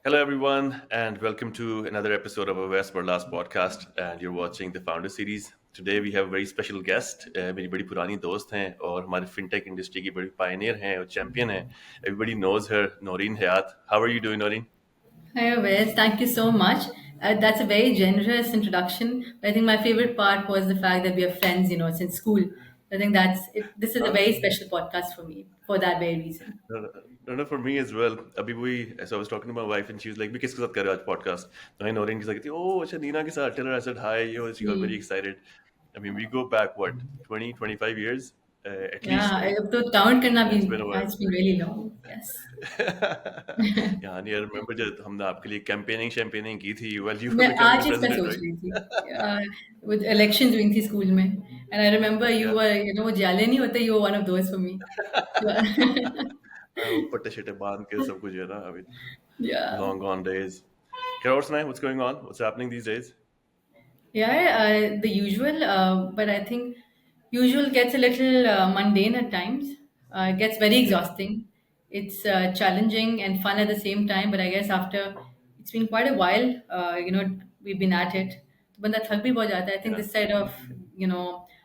Hello, everyone, and welcome to another episode of our West Last podcast. And you're watching the Founder Series. Today, we have a very special guest. मेरी बड़ी पुरानी दोस्त हैं और हमारे fintech industry की बड़ी pioneer हैं और champion हैं. Everybody knows her, Noreen Hayat. How are you doing, Noreen? Hi, Wes. Thank you so much. That's a very generous introduction. I think my favorite part was the fact that we are friends, since school. I think that's it. This is a Huh? very special podcast for me for that very reason. No, no, no, for me as well. अभी वही, so I was talking to my wife and she was like, "भी किसके साथ कर रहे हो आज podcast?" तो मैं Noreen के साथ कहती, "Oh, अच्छा नीना के साथ." Tell her I said hi. She got very Hmm. excited. I mean, we go back what 20, 25 years at Yeah, least, right? अब तो count करना भी It's been a while. it's been really long. Yes. Yeah, I remember जब हमने आपके लिए campaigning की थी while you were मैं becoming आज the चीज मैं president, सोच right? रही थी with elections हुई थी स्कूल में and I remember you Yeah. were वो जाले नहीं होते you were one of those for me. वो पट्टे शट्टे बांध के सब कुछ है ना. I mean, Yeah. long gone days. क्या और सुनाए? What's going on? What's happening these days? Yeah, the usual, but I think usual gets a little mundane at times. It gets very Yeah. exhausting. It's challenging and fun at the same time. But I guess after it's been quite a while, we've been at it. तो बंदा थक भी बहुत जाता है. I think Yeah. this side of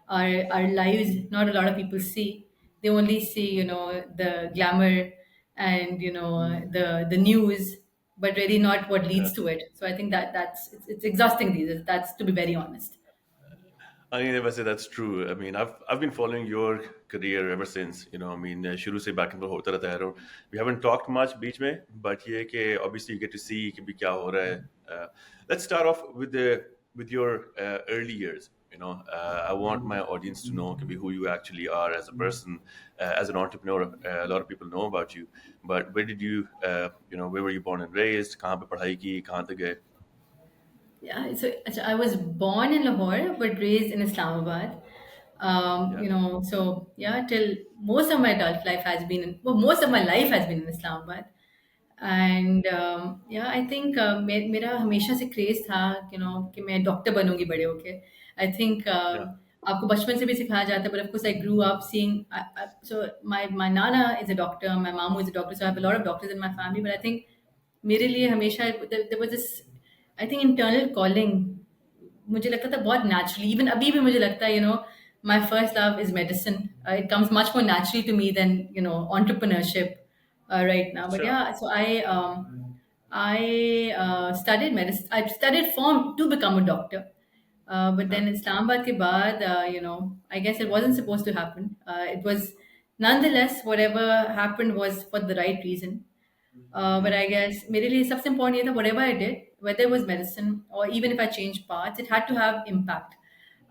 our lives, not a lot of people see. They only see the glamour and the news, but really not what Yeah. leads to it. So I think it's exhausting these days. That's to be very honest. I mean, if I say that's true, I mean, I've been following your career ever since. I mean, शुरू से back and forth होता रहता है. और we haven't talked much बीच में, but ये कि obviously you get to see कि भी क्या हो रहा है. Let's start off with your early years. I want my audience to know कि भी who you actually are as a person, as an entrepreneur. A lot of people know about you, but where did you, where were you born and raised? कहाँ पे पढ़ाई की? कहाँ तक गए? Yeah, so I was born in Lahore but raised in Islamabad. Yeah, So yeah, till most of my adult life has been most of my life has been in Islamabad. And yeah, I think मेरा हमेशा से craze था कि मैं doctor बनूंगी बड़े होके. I think yeah, आपको बचपन से भी सिखाया जाता है, but of course I grew up seeing. So my nana is a doctor, my mom is a doctor, so I have a lot of doctors in my family. But I think मेरे लिए हमेशा there was this, I think, internal calling. मुझे लगता था बहुत naturally. Even अभी भी मुझे लगता है my first love is medicine. It comes much more naturally to me than entrepreneurship right now. But sure. yeah, so I studied medicine. I studied form to become a doctor. But Huh. then Islamabad ke baad, I guess it wasn't supposed to happen. It was nonetheless, whatever happened was for the right reason. But Hmm. I guess मेरे लिए सबसे important ये था, whatever I did, whether it was medicine or even if I changed paths, it had to have impact.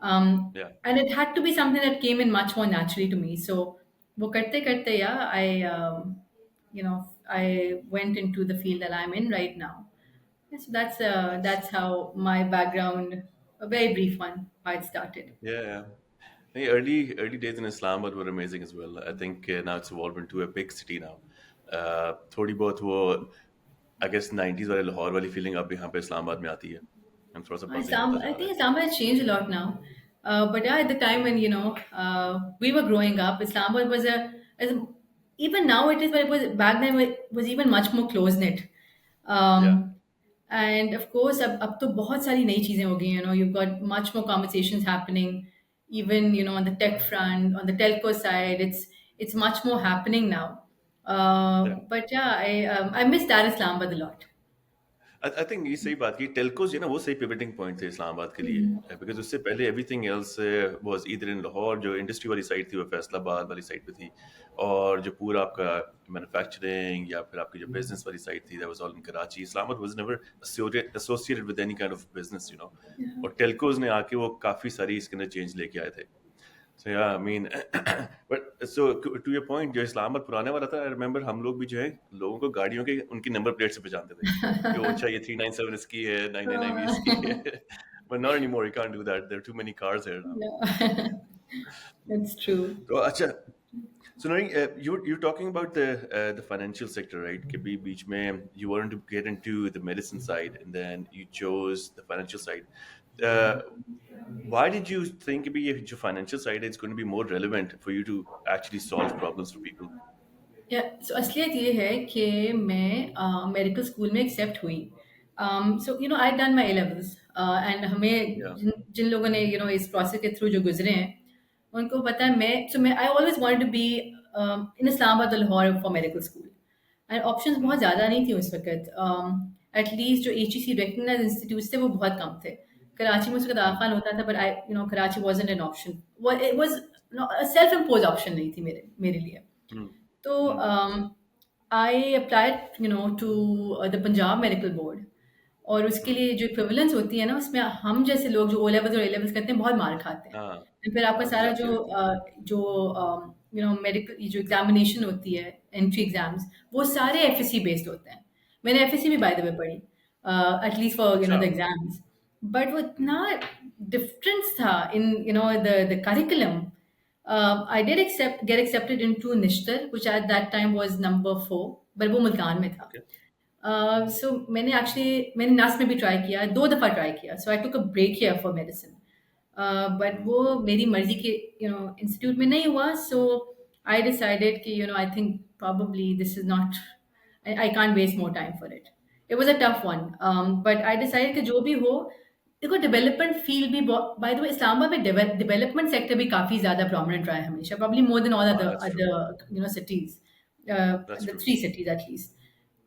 Yeah. And it had to be something that came in much more naturally to me. So वो करते करते, yeah, I went into the field that I'm in right now. Yes, so that's how my background, a very brief one, how it started. Yeah, yeah. The early days in Islamabad were amazing as well. I think now it's evolved into a big city now. थोड़ी बहुत वो I guess 90s वाले लाहौर वाली feeling अब यहाँ पे इस्लामाबाद में आती है. हम थोड़ा सा buzzing होता I जा रहा think है. Islam has changed a lot now. But yeah, at the time when we were growing up, Islamabad was even now it is, but it was back then it was even much more close knit. Yeah, Um, and of course, अब तो बहुत सारी नई चीजें हो गई हैं. You've got much more conversations happening, even on the tech front, on the telco side. It's much more happening now. yeah. But yeah, I miss Dar Islamabad a lot. I think ये सही बात की telcos ना वो सही pivoting point थे इस्लामाबाद के लिए बिकॉज उससे पहले everything else was either in Lahore जो इंडस्ट्री वाली साइड थी वो फैसलाबाद वाली साइड पे थी और जो पूरा आपका मैन्युफैक्चरिंग या फिर आपकी जो बिजनेस वाली साइड थी that was all in Karachi Islamabad was never associated with any kind of business और टेलकोज ने आके वो काफी सारी इसके अंदर चेंज लेके आए थे. So yeah, I mean, but so to your point, जो इस्लामाबाद पुराने वाला था, I remember हम लोग भी जो है लोगों को गाड़ियों के उनकी नंबर प्लेट से पहचानते थे कि वो अच्छा ये 397 इसकी है 999 इसकी है. But not anymore, you can't do that. There are too many cars here now. Yeah, that's true. तो अच्छा, so now you're talking about the financial sector, right? कि भी बीच में you wanted to get into the medicine side and then you chose the financial side. Uh, why did you think maybe your financial side is going to be more relevant for you to actually solve problems for people? सो असलियत ये है कि मैं medical school में accept हुई। So I done my A levels and हमें या जिन लोगों ने इस प्रोसेस के थ्रू जो गुजरे हैं उनको पता है। मैं I always wanted to be in Islamabad और Lahore for medical school and options बहुत ज़्यादा नहीं थी उस वक्त। एटलीस्ट जो HEC रिकग्नाइज इंस्टीट्यूट थे वो बहुत कम थे। कराची में उसका दाखिल होता था, but I Karachi wasn't an option. It was self impose option नहीं थी मेरे लिए। तो I applied to the Punjab medical board, और उसके लिए जो इक्विवेलेंस होती है ना, उसमें हम जैसे लोग जो ओ लेवल्स और ए लेवल्स करते हैं बहुत मार खाते हैं। हाँ और फिर आपका हाँ, सारा ज्यादती होती है। जो मेडिकल जो एग्जामिनेशन होती है, एंट्री एग्जाम्स, वो सारे FSC बेस्ड होते हैं। मैंने FSC भी बाय द वे पढ़ी, एटलीस्ट फॉर अच्छा। The exams. बट वो इतना डिफरेंस था in the curriculum. I did get accepted into Nishtar, which at that time was number 4, but वो मुल्तान में था। ओके। सो मैंने नर्स में भी ट्राई किया, 2 दफ़ा ट्राई किया। So I took a break here for medicine, but वो मेरी मर्ज़ी के इंस्टीट्यूट में नहीं हुआ। सो आई डिसाइडेड कि I think probably this is not, I can't waste more time for it. It was a tough one, but I decided कि जो भी हो, देखो डेवलपमेंट फील्ड भी, बाय द वे इस्लामाबाद में डेवलपमेंट सेक्टर भी काफ़ी ज़्यादा प्रोमिनेंट रहा है हमेशा, probably more than all हाँ, other that's true. other cities, that's the true. 3 cities at least.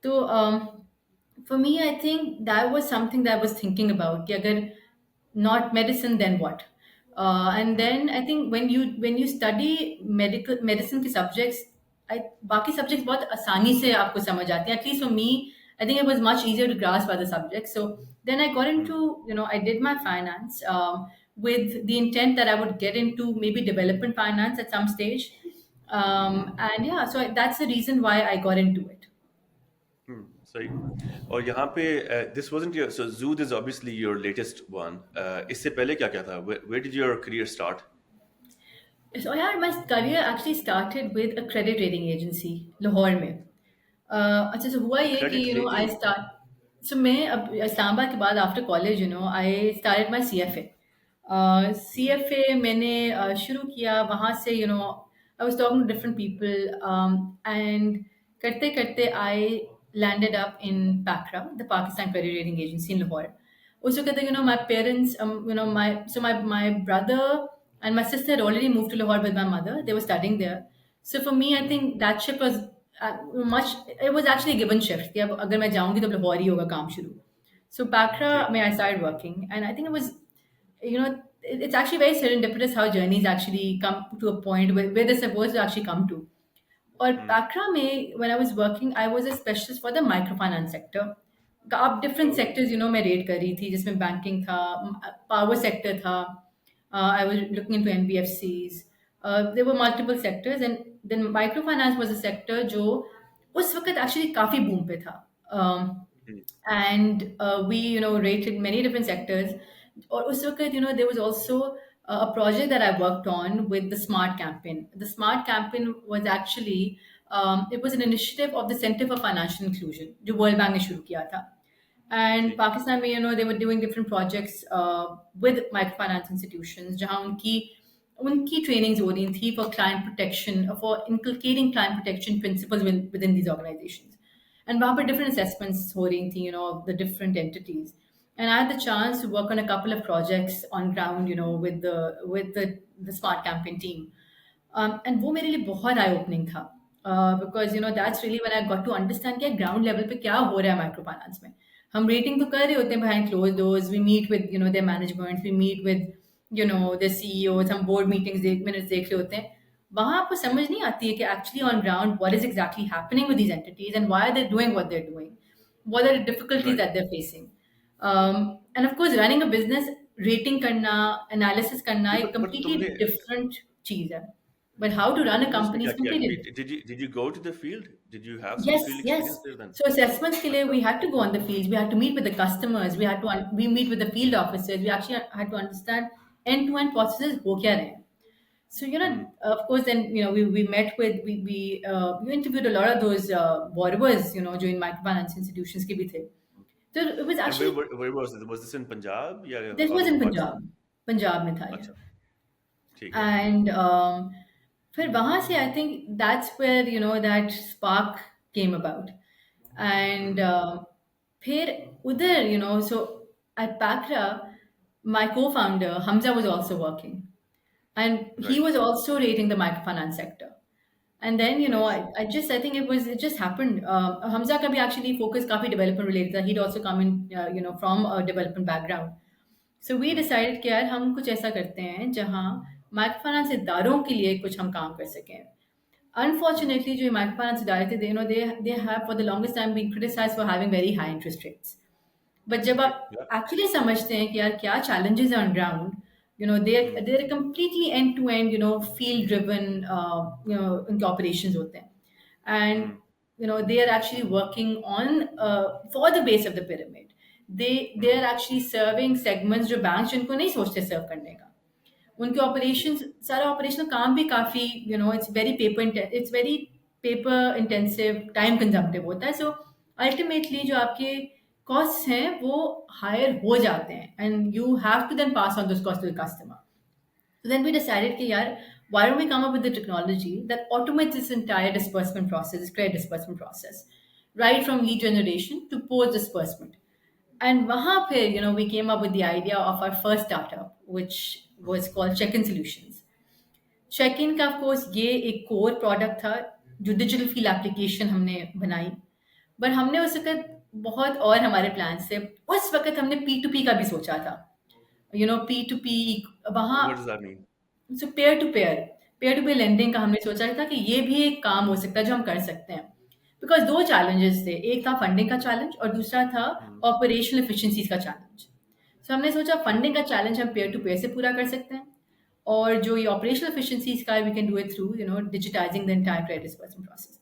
तो for me, I think that was something that I was thinking about कि अगर not medicine, then what? And then I think when you study medicine के subjects, बाकी subjects बहुत आसानी से आपको समझ आते हैं. At least for me, I think it was much easier to grasp other subjects. So then I got into, I did my finance with the intent that I would get into maybe development finance at some stage. And yeah, so that's the reason why I got into it. सही। और यहाँ पे this wasn't your, so Zood is obviously your latest one. इससे पहले क्या क्या था? Where did your career start? So yeah, my career actually started with a credit rating agency, Lahore में। अच्छा, so हुआ ये कि credit I rating? start, so मैं अब इस्लामाबाद के बाद after college I started my CFA। CFA मैंने शुरू किया वहाँ से। I was talking to different people, and करते करते I landed up in PACRA, the Pakistan Credit Rating Agency in Lahore। उस वक़्त my parents, my brother and my sister had already moved to Lahore with my mother. They were studying there. So for me, I think that shift was much. It was actually a given shift कि अब अगर मैं जाऊँगी तो लाहौर ही होगा काम शुरू। So ठीक। PACRA, I started working, and I think it was, it's actually very serendipitous how journeys actually come to a point where they're supposed to actually come to. और पैक्रा में when I was working, I was a specialist for the microfinance sector। अब different oh, sectors मैं read कर रही थी, जिसमें banking था, power sector था, I was looking into NBFCs। There were multiple sectors, and then microfinance was a sector जो उस वक्त एक्चुअली काफ़ी बूम पे था। And we rated many different sectors. Or उस वक्त there was also a project that I worked on with the Smart Campaign. The Smart Campaign was actually, it was an initiative of the Center for Financial Inclusion जो World Bank ने शुरू किया था। And ठीक। Pakistan में they were doing different projects with microfinance institutions जहाँ उनकी trainings हो रही थी for client protection, for inculcating client protection principles within these organizations। And वहाँ पर different assessments हो रही थी, of the different entities. And I had the chance to work on a couple of projects on ground, with the Smart Campaign team. And वो मेरे लिए बहुत eye opening था, because that's really when I got to understand कि ground level पे क्या हो रहा है माइक्रो फाइनेंस में। हम रेटिंग तो कर रहे होते हैं behind closed doors, we meet with their management, we meet with their CEOs, हम board meetings minutes देख रहे होते हैं। वहाँ आपको समझ नहीं आती है कि actually on ground what is exactly happening with these entities and why are they doing what they're doing, what are the difficulties right. that they're facing। And of course running a business, rating करना, analysis करना नहीं, एक but completely तुमने different चीज़ है, but how to run a तुमने उसमें company क्या is किया? completely different। Did you go to the field? Did you have some Yes, field yes. Experience there then? So assessments के लिए अच्छा। we had to go on the fields. We had to meet with the customers. We had to we meet with the field officers. We actually had to understand end-to-end processes हो क्या रहे हैं। So of course, then we met with we interviewed a lot of those borrowers, जो in microfinance institutions के भी थे। So it was and actually, where was this in Punjab या this all was over in Pakistan? Punjab में था ये। अच्छा, ठीक है। And फिर वहाँ से I think that's where that spark came about and hmm. फिर उधर so at PACRA my co-founder Hamza was also working, and he right. was also rating the microfinance sector. And then nice. I think it just happened. Hamza ka bhi actually focus काफी development related था. He'd also come in from a development background. So we hmm. decided कि यार हम कुछ ऐसा करते हैं जहाँ माइक्रो फाइनेंस इदारों के लिए कुछ हम काम कर सकें. हम्म। Unfortunately, जो माइक्रो फाइनेंस इदारे थे, they have for the longest time been criticized for having very high interest rates. But जब ओके। आप या। एक्चुअली समझते हैं कि यार क्या चैलेंजेस हैं on ground, there completely end to end field driven उनके ऑपरेशंस होते हैं, and hmm. they are actually working on for the base of the pyramid. they hmm. are actually serving segments जो बैंक जिनको नहीं सोचते सर्व करने का. उनके ठीक। ऑपरेशन सारा ऑपरेशनल काम भी काफ़ी it's very paper intensive time consumptive होता है. सो अल्टीमेटली जो आपके कॉस्ट हैं वो हायर हो जाते हैं, and you have to then pass on this cost to the customer. So then we decided कि यार why don't we come up with the technology that automates this entire disbursement process, this credit disbursement process, right from lead generation to post disbursement. And वहाँ पे we came up with the idea of our first startup, which was called Check-in Solutions. Check-in का of course ये एक core product था जो digital feel application हमने बनाई. But हमने उस वक्त बहुत और हमारे प्लान्स थे. उस वक्त हमने P2P का भी सोचा था. P2P वहाँ what does that mean? So peer to peer lending का हमने सोचा था कि ये भी एक काम हो सकता है जो हम कर सकते हैं. बिकॉज दो चैलेंजेस थे, एक था फंडिंग का चैलेंज और दूसरा था हम्म। ऑपरेशनल एफिशिएंसीज का चैलेंज. सो हमने सोचा फंडिंग का चैलेंज हम पेयर टू पेयर से पूरा कर सकते हैं, और जो ये ऑपरेशनल एफिशिएंसीज का we can do it through digitising the entire credit disbursement process.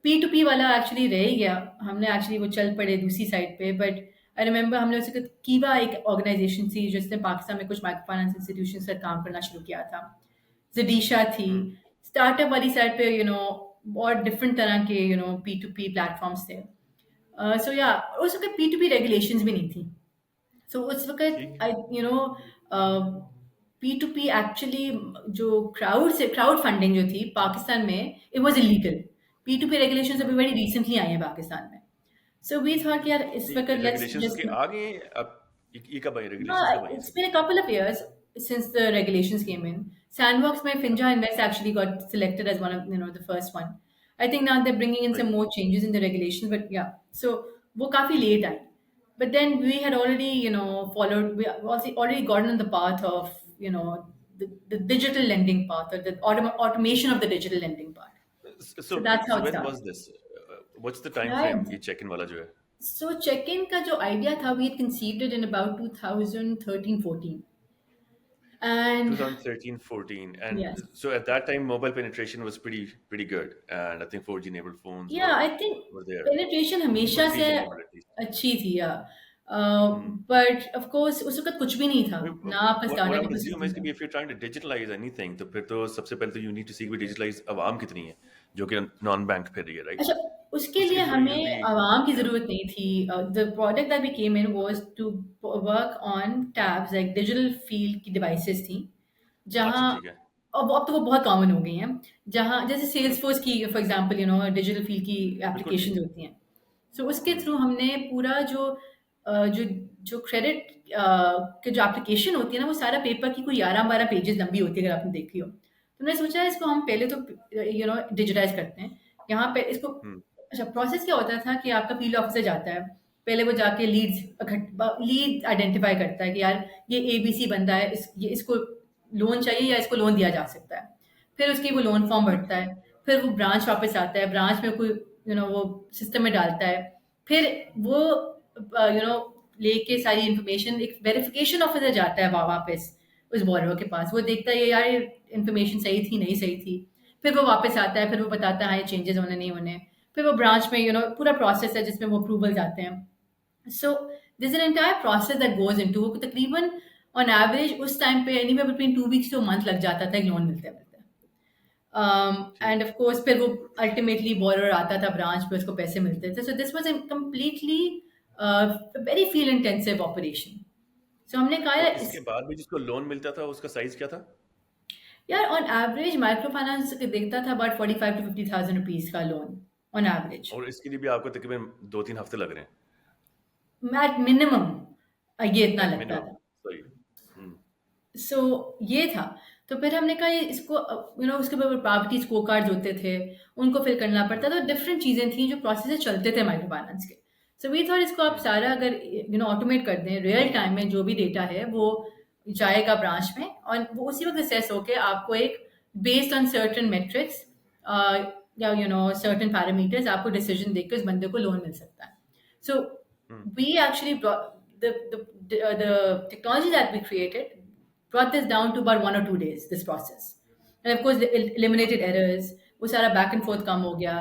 P to P वाला एक्चुअली रह ही गया. हमने एक्चुअली वो चल पड़े दूसरी साइड पे. बट आई रिमेंबर हमने उसके कीवा एक ऑर्गेनाइजेशन थी जिसने पाकिस्तान में कुछ माइक्रो फाइनेंस इंस्टीट्यूशन से काम करना शुरू किया था. जडीशा थी. हम्म। स्टार्टअप वाली साइड पे बहुत डिफरेंट तरह के पी टू पी प्लेटफॉर्म्स थे. सो या उस वक्त पी टू पी रेगुलेशंस भी नहीं थी. सो उस ठीक। वक्त I P to P actually जो क्राउड फंडिंग जो थी पाकिस्तान में it was illegal. P to P regulations अभी बड़ी रिसेंटली आई हैं पाकिस्तान में. सो वी थॉट यार इस ये वक्त लेट्स रेगुलेशंस के जस्ट आगे अब ये कब आई? रेगुलेशंस कब आई it's इसकी? been a couple of years since the regulations came in. Sandbox mein Finja Invest actually got selected as one of the first one. I think now they're bringing in some right. more changes in the regulations, but yeah, so वो काफी late I. But then we had already followed. We also already gotten on the path of the digital lending path, or the automation of the digital lending part. So So that's how so it when started. Was this? What's the time Yeah. Frame ये check in वाला जो है? So check-in का जो idea था, we had conceived it in about 2013-14. And 2013-14, and yes, so at that time mobile penetration was pretty good, and I think 4G enabled phones yeah, I think were there, penetration or हमेशा से 3G enabled at least. अच्छी थी, या Hmm. But of course उस वक्त कुछ भी नहीं था. I mean, ना आपका what I startup would assume ecosystem is था. कि if you're trying to digitalize anything, तो फिर तो सबसे पहले तो you need to see कि digitalize आवाम कितनी है जो कि नॉन बैंक फिर रही है, राइट? अच्छा, उसके उसके लिए लिए हमें यूजुअली आवाम की या ज़रूरत नहीं थी. The product that we came in was to work on tabs, like digital field की डिवाइसेस थी, अच्छा जहाँ ठीक है। अब तो वो बहुत कॉमन हो गई हैं. जहाँ जैसे सेल्स फोर्स की फॉर एग्जांपल डिजिटल फील्ड की बिल्कुल एप्लीकेशंस ठीक। होती हैं. सो उसके हम्म। थ्रू हमने पूरा जो जो क्रेडिट के जो एप्लीकेशन होती है ना, वो सारा पेपर की कोई 11-12 पेजेस लंबी होती है अगर आपने देखी हो. तो मैंने सोचा इसको हम पहले तो डिजिटाइज करते हैं. यहाँ पे इसको हम्म। अच्छा प्रोसेस क्या होता था कि आपका फील्ड ऑफिसर जाता है. पहले वो जाके लीड आइडेंटिफाई करता है कि यार ये एबीसी बंदा है, इसको लोन चाहिए या इसको लोन दिया जा सकता है. फिर उसकी वो लोन फॉर्म भरता है. फिर वो ब्रांच वापस आता है, ब्रांच में कोई वो सिस्टम में डालता है. फिर वो लेके सारी इन्फॉर्मेशन एक वेरिफिकेशन ऑफिसर जाता है वापस उस बोरोवर के पास. वो देखता है ये यार इन्फॉर्मेशन सही थी नहीं सही थी. फिर वो वापस आता है, फिर वो बताता है हाँ ये चेंजेस होने नहीं होने. फिर वो ब्रांच में पूरा प्रोसेस है जिसमें वो अप्रूवल्स आते हैं. So this an entire process that goes into. वो तकरीबन ऑन एवरेज उस टाइम पे anywhere between 2 weeks two month लग जाता था एक लोन मिलते मिलते. ठीक। एंड ऑफ कोर्स फिर वो अल्टीमेटली बोरर आता था ब्रांच पे, उसको पैसे मिलते थे. So this was a completely very feel intensive operation. So हमने कहा और यार इसके बाद भी जिसको लोन मिलता था उसका साइज क्या था? यार ऑन एवरेज माइक्रो फाइनेंस देखता था अबाउट 45 to 50,000 रुपीज का लोन ऑन एवरेज, और इसके लिए भी आपको तकरीबन 2-3 हफ्ते लग रहे हैं, एट मिनिमम ये इतना एट लगता मिनिमम। था। सही। हुँ, सो ये था। तो फिर हमने कहा ये इसको उसके ऊपर प्रॉपर्टी स्कोर कार्ड्स होते थे, उनको फिल करना हुँ, पड़ता था, डिफरेंट चीज़ें थी जो प्रोसेस चलते थे माइक्रो फाइनेंस के। सो वी थॉट इसको आप हुँ, सारा अगर ऑटोमेट कर दें, रियल टाइम में जो भी डेटा है वो जाएगा ब्रांच में और वो उसी वक्त असेस होके आपको एक बेस्ड ऑन सर्टेन मेट्रिक्स या सर्टेन पैरामीटर्स आपको डिसीजन देकर उस बंदे को लोन मिल सकता है। So hmm, we actually brought the technology that we created brought this down to about 1 or 2 days. This process, and of course, eliminated errors. वो सारा बैक एंड फोर्थ कम हो गया।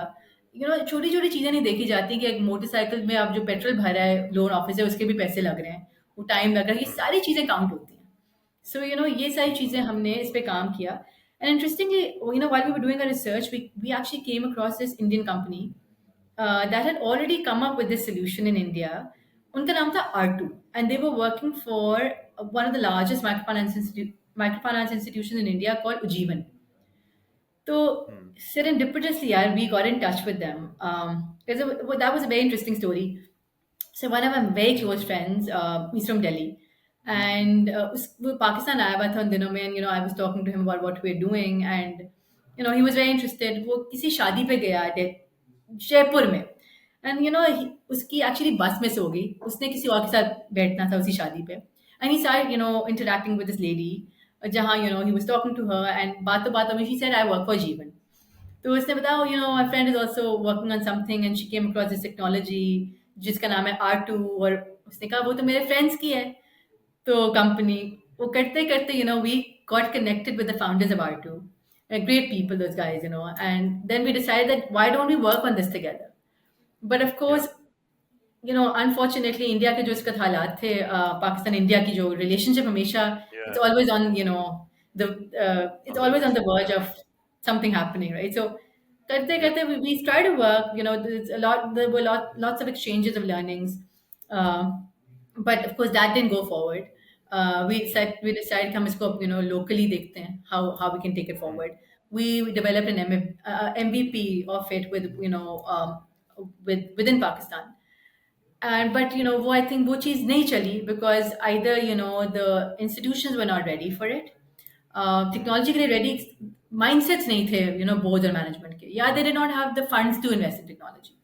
छोटी छोटी चीजें नहीं देखी जाती कि एक मोटरसाइकिल में आप जो पेट्रोल भरा है लोन ऑफिस है उसके भी पैसे लग रहे हैं, वो टाइम लग रहा है, ये हुँ, सारी चीजें काउंट होती हैं। So ये सारी चीजें हमने इस पे काम किया। And interestingly, while we were doing our research, we actually came across this Indian company that had already come up with this solution in India. उनका नाम था R2, and they were working for one of the largest microfinance institutions in India called Ujjivan. So hmm, serendipitously, yeah, we got in touch with them. That was a very interesting story. So one of my very close friends, he's from Delhi, and वो पाकिस्तान आया हुआ था उन दिनों में, and I was talking to him about what we're doing, and he was very interested. वो किसी शादी पे गया जयपुर में, एंड उसकी एक्चुअली बस मिस हो गई, उसने किसी और के साथ बैठना था उसी शादी पे, and he started interacting with this lady, जहाँ he was talking to her, and बातों बातों में she said I work for Jeevan. तो उसने बताया my friend is also working on something and she came across this technology जिसका नाम है R2, और उसने कहा वो तो मेरे फ्रेंड्स की है। तो कंपनी वो करते करते we got connected with the founders of R2, great people those guys, and then we decided that why don't we work on this together, but of या, course अनफॉर्चुनेटली इंडिया के जो इसका हालात थे, पाकिस्तान इंडिया की जो रिलेशनशिप हमेशा या, it's always on the it's on the always on edge, the verge of something happening, right? So करते या, करते we try to work, there were lots of exchanges of learnings, but of course that didn't go forward. We decided कि हम इसको locally देखते हैं, how we can take it hmm, forward. We developed an MVP of it within Pakistan. And but वो I think वो चीज़ नहीं चली because either the institutions were not ready for it, hmm, technology के लिए ready mindsets नहीं थे board और management के, या they did not have the funds to invest in technology.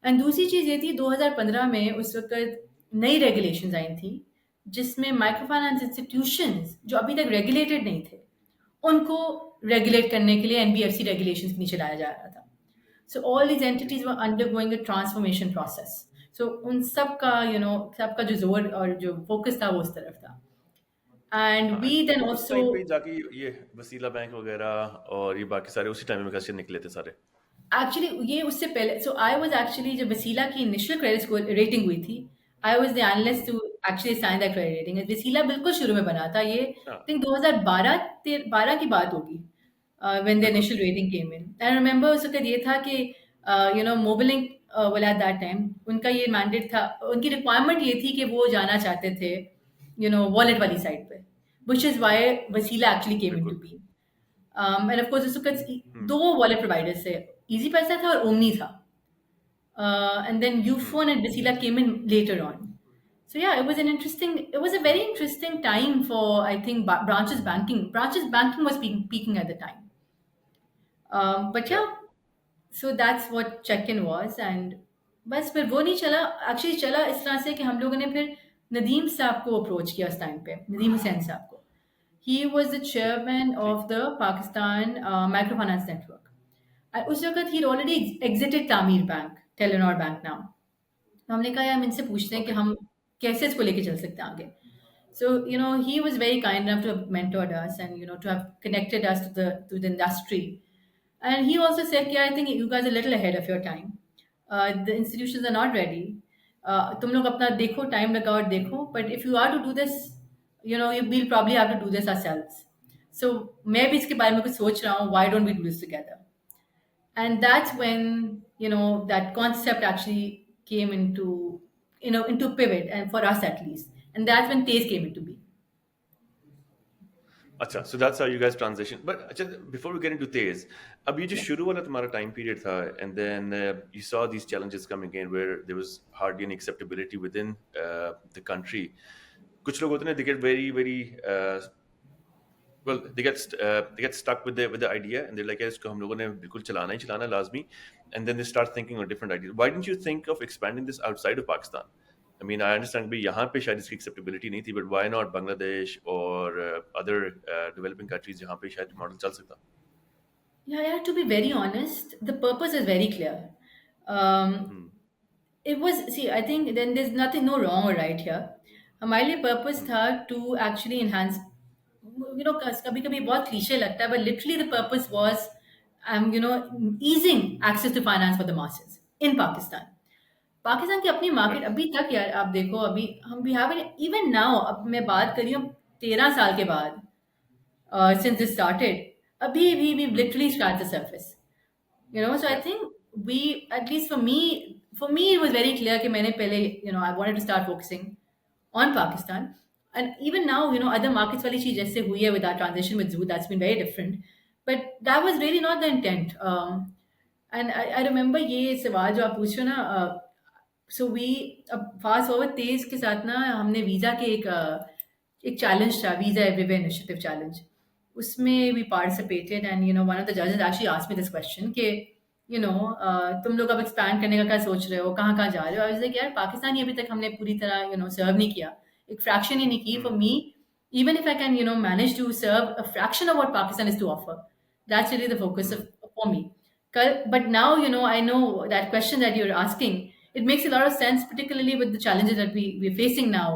And दूसरी चीज़ ये थी 2015 में उस वक्त नई रेगुलेशंस आई थी जिसमें माइक्रो फाइनेंस इंस्टीट्यूशंस जो अभी तक रेगुलेटेड नहीं थे उनको रेगुलेट करने के लिए एनबीएफसी रेगुलेशंस के नीचे लाया जा रहा था। So all these okay. entities were undergoing a transformation process. So उन सब का सबका जो जोर और जो फोकस था वो उस तरफ था। हाँ, And I we think then उस also टाइम पे जाके ये वसीला बैंक वगैरह और ये बाकी सारे उसी टाइम में कैसे निकले थे सारे? एक्चुअली ये उससे पहले, सो आई वाज एक्चुअली जब वसीला की इनिशियल क्रेडिट स्कोर रेटिंग हुई थी, I was the um, analyst to actually sign that credit rating. Waseela बिल्कुल शुरू में बना था, ये अच्छा, आई थिंक 2012 12 की बात होगी, व्हेन द बिल्कुल। Initial rating came in. I remember उस वक्त ये था कि Mobilink well at that time उनका ये मैंडेट था, उनकी रिक्वायरमेंट ये थी कि वो जाना चाहते थे वॉलेट वाली साइड पे, व्हिच इज व्हाई वसीला एक्चुअली केम इनटू बिल्कुल। बीइंग। एंड ऑफ कोर्स उस वक्त हुँ, दो वॉलेट प्रोवाइडर्स थे, इजी पैसा था और ओमनी था, and then hmm, Ufone and Basila came in later on. So yeah, it was a very interesting time for, I think, branches banking. Branches banking was peaking at the time. But या, yeah, so that's what check-in was, and बस फिर वो नहीं चला। Actually चला इस तरह से कि हम लोगों ने फिर नदीम साहब को अप्रोच किया उस टाइम पे, नदीम हुसैन साहब को। He was the chairman ठीक। of the Pakistan Microfinance Network. उस वक्त he already exited Tamir Bank, Telenor Bank now. तो हमने कहा यार हम इनसे पूछते हैं कि ओके। हम कैसे इसको लेके चल सकते हैं आगे। So he was very kind enough to have mentored us and to have connected us to the industry. And he also said, "Yeah, I think you guys are a little ahead of your time. The institutions are not ready. तुम लोग अपना देखो, time लगाओ और देखो. But if you are to do this, we'll probably have to do this ourselves." So मैं भी इसके बारे में कुछ सोच रहा हूँ. Why don't we do this together? And that's when that concept actually came into pivot, and for us at least, and that's when Taste came into being. अच्छा, so that's how you guys transition. But अच्छा, before we get into Teज, अब ये जो Yeah. शुरू वाला तुम्हारा time period था, and then you saw these challenges coming in where there was hardly any acceptability within the country. कुछ लोग होते हैं, they get very very well, they get stuck with the idea, and they're like, "यार, इसको हम लोगों ने बिल्कुल चलाना ही चलाना लाजमी," and then they start thinking of different ideas. Why didn't you think of expanding this outside of Pakistan? I mean, I understand भी यहाँ पे शायद इसकी acceptability नहीं थी, but why not Bangladesh or other developing countries जहाँ पे शायद मॉडल चल सकता? Yeah, yeah, to be very honest, the purpose is very clear. Um, Hmm. it was, see, I think then there's nothing, no wrong or right here. हमारे लिए purpose Hmm. था to actually enhance, you know, कभी कभी बहुत cliche लगता है, but literally the purpose was you know easing access to finance for the masses in Pakistan. Pakistan की अपनी मार्केट Right. अभी तक यार आप देखो, अभी हम वी हैव इवन नाउ, अब मैं बात कर रही हूँ 13 साल के बाद, since this started, abhi we've Hmm. literally scratched the surface. You know, so I Yeah. think we, at least for me it was very clear कि मैंने पहले, you know, I wanted to start focusing on Pakistan. And even now, you know, other markets वाली चीज जैसे हुई है with our transition with Zoo, that's been very different. But that was really not the intent. And I remember ये सवाल जो आप पूछ रहे हो ना, सो वी, अब फास्ट फॉरवर्ड तेज के साथ ना हमने वीज़ा के एक चैलेंज था, वीज़ा एवरीवेयर इनिशिएटिव चैलेंज. उसमें we participated, and you know one of the जजेस actually asked me this question कि यू नो तुम लोग अब एक्सपैंड करने का क्या सोच रहे हो, कहाँ कहाँ जा रहे हो. आई वाज लाइक यार पाकिस्तान ही अभी तक हमने पूरी तरह यू नो सर्व नहीं किया, एक फ्रैक्शन ही नहीं की. Hmm. For me, even if I can, you know, manage to serve a fraction of what Pakistan is to offer, that's really the focus Hmm. of for me. But now, you know, I know that question that you're asking. It makes a lot of sense, particularly with the challenges that we're facing now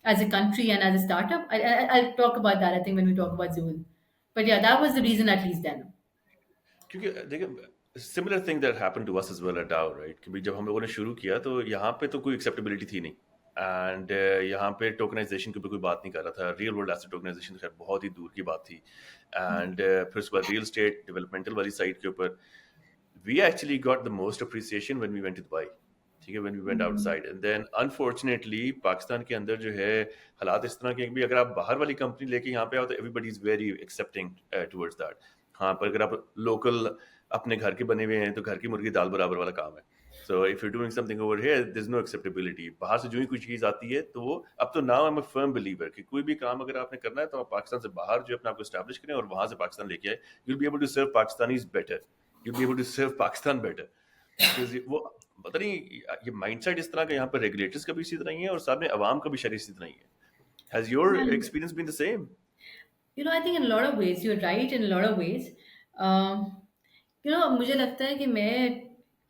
as a country and as a startup. I'll talk about that, I think, when we talk about Zool. But yeah, that was the reason, at least then. क्योंकि देखिए similar thing that happened to us as well at Dow right कि भाई जब हम लोगों ने शुरू किया तो यहाँ पे तो कोई एक्सेप्टेबिलिटी थी नहीं एंड यहाँ पे टोकनाइजेशन के ऊपर कोई बात नहीं कर रहा था रियल वर्ल्ड एसेट टोकनाइजेशन खैर बहुत ही दूर की बात थी एंड फिर उसके बाद रियल स्टेट डेवलपमेंटल वाली साइड के ऊपर we actually got the most appreciation when we went to Dubai ठीक है when we went outside and then unfortunately Pakistan के अंदर जो है हालात इस तरह के हैं कि अगर आप बाहर वाली कंपनी लेके यहाँ पे आओ तो everybody is very accepting towards that हाँ पर अगर आप लोकल अपने घर के बने हुए हैं तो घर की मुर्गी दाल बराबर वाला काम है so if you doing something over here there is no acceptability बाहर से जो ही कोई चीज आती है तो वो अब तो now I am a firm believer कि कोई भी काम अगर आपने करना है तो आप पाकिस्तान से बाहर जो अपने आप को एस्टैब्लिश करें और वहां से पाकिस्तान लेके आए you will be able to serve Pakistanis better you will be able to serve Pakistan better because वो पता नहीं ये माइंडसेट इस तरह का यहाँ पर रेगुलेटर्स का भी इसी तरह ही है और साथ में अवाम का भी शायद इसी तरह ही है has your And experience been the same you know, I think in a lot of ways you're right, in a lot of ways. You know, मुझे लगता है कि मैं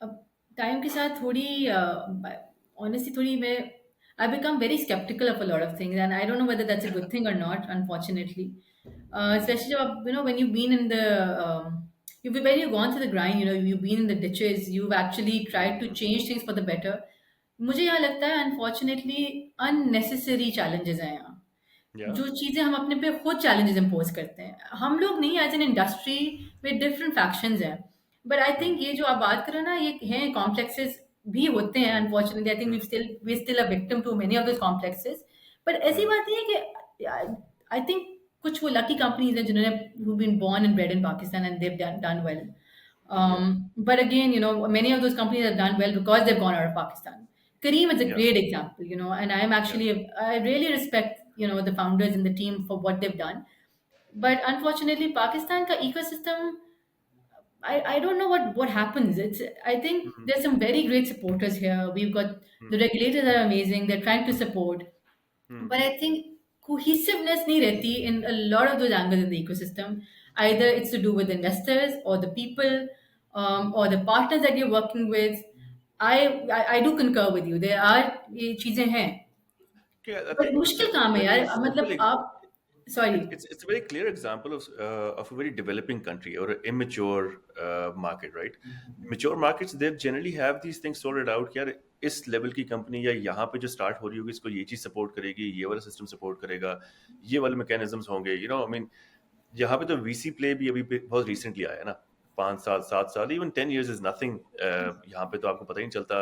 अब टाइम के साथ थोड़ी ऑनेस्टली थोड़ी मैं I become very skeptical of a lot of things, and I don't know whether that's a good thing or not, unfortunately. Especially जब आप, you know, when you've been in the when you've gone through the grind, you know, you've been in the ditches, you've actually tried to change things for the better. मुझे यहाँ लगता है unfortunately unnecessary challenges हैं यहाँ, या जो चीज़ें हम अपने पे खुद चैलेंजेस इम्पोज करते हैं. हम लोग नहीं, एज एन इंडस्ट्री में डिफरेंट फैक्शंस हैं. बट आई थिंक ये जो आप बात कर रहे हो ना, ये हैं कॉम्प्लेक्सेस भी होते हैं. Unfortunately I think we still a victim to many of this complexes. But ऐसी बात नहीं है कि आई थिंक कुछ वो लकी कंपनीज हैं जिन्होंने who been born and bred in Pakistan and they've done well. या But again, you know, many of those companies have done well because they've gone out of Pakistan. Kareem is a या great example, you know, and I am या actually, I really respect, you know, the founders and the team for what they've done. But unfortunately, Pakistan ka ecosystem, I don't know what happens. It's, I think there's some very great supporters here. We've got the regulators are amazing. They're trying to support, but I think cohesiveness nahi rehti in a lot of those angles in the ecosystem. Either it's to do with investors or the people, or the partners that you're working with. I do concur with you. There are ये चीजें हैं, I but think मुश्किल it's काम a है very यार. simple मतलब आप, sorry. it's a very clear example of a very developing country or an immature market, right? Mature markets they generally have these things sorted out कि यार इस level की कंपनी या यहाँ पे जो स्टार्ट हो रही होगी इसको ये चीज सपोर्ट करेगी ये वाला सिस्टम सपोर्ट करेगा ये वाले मैकेनिज्म्स होंगे यू नो आई मीन यहाँ पे तो वीसी प्ले भी अभी बहुत रिसेंटली आया है ना 5 साल 7 साल इवन 10 years इज नथिंग यहाँ पे तो आपको पता ही नहीं चलता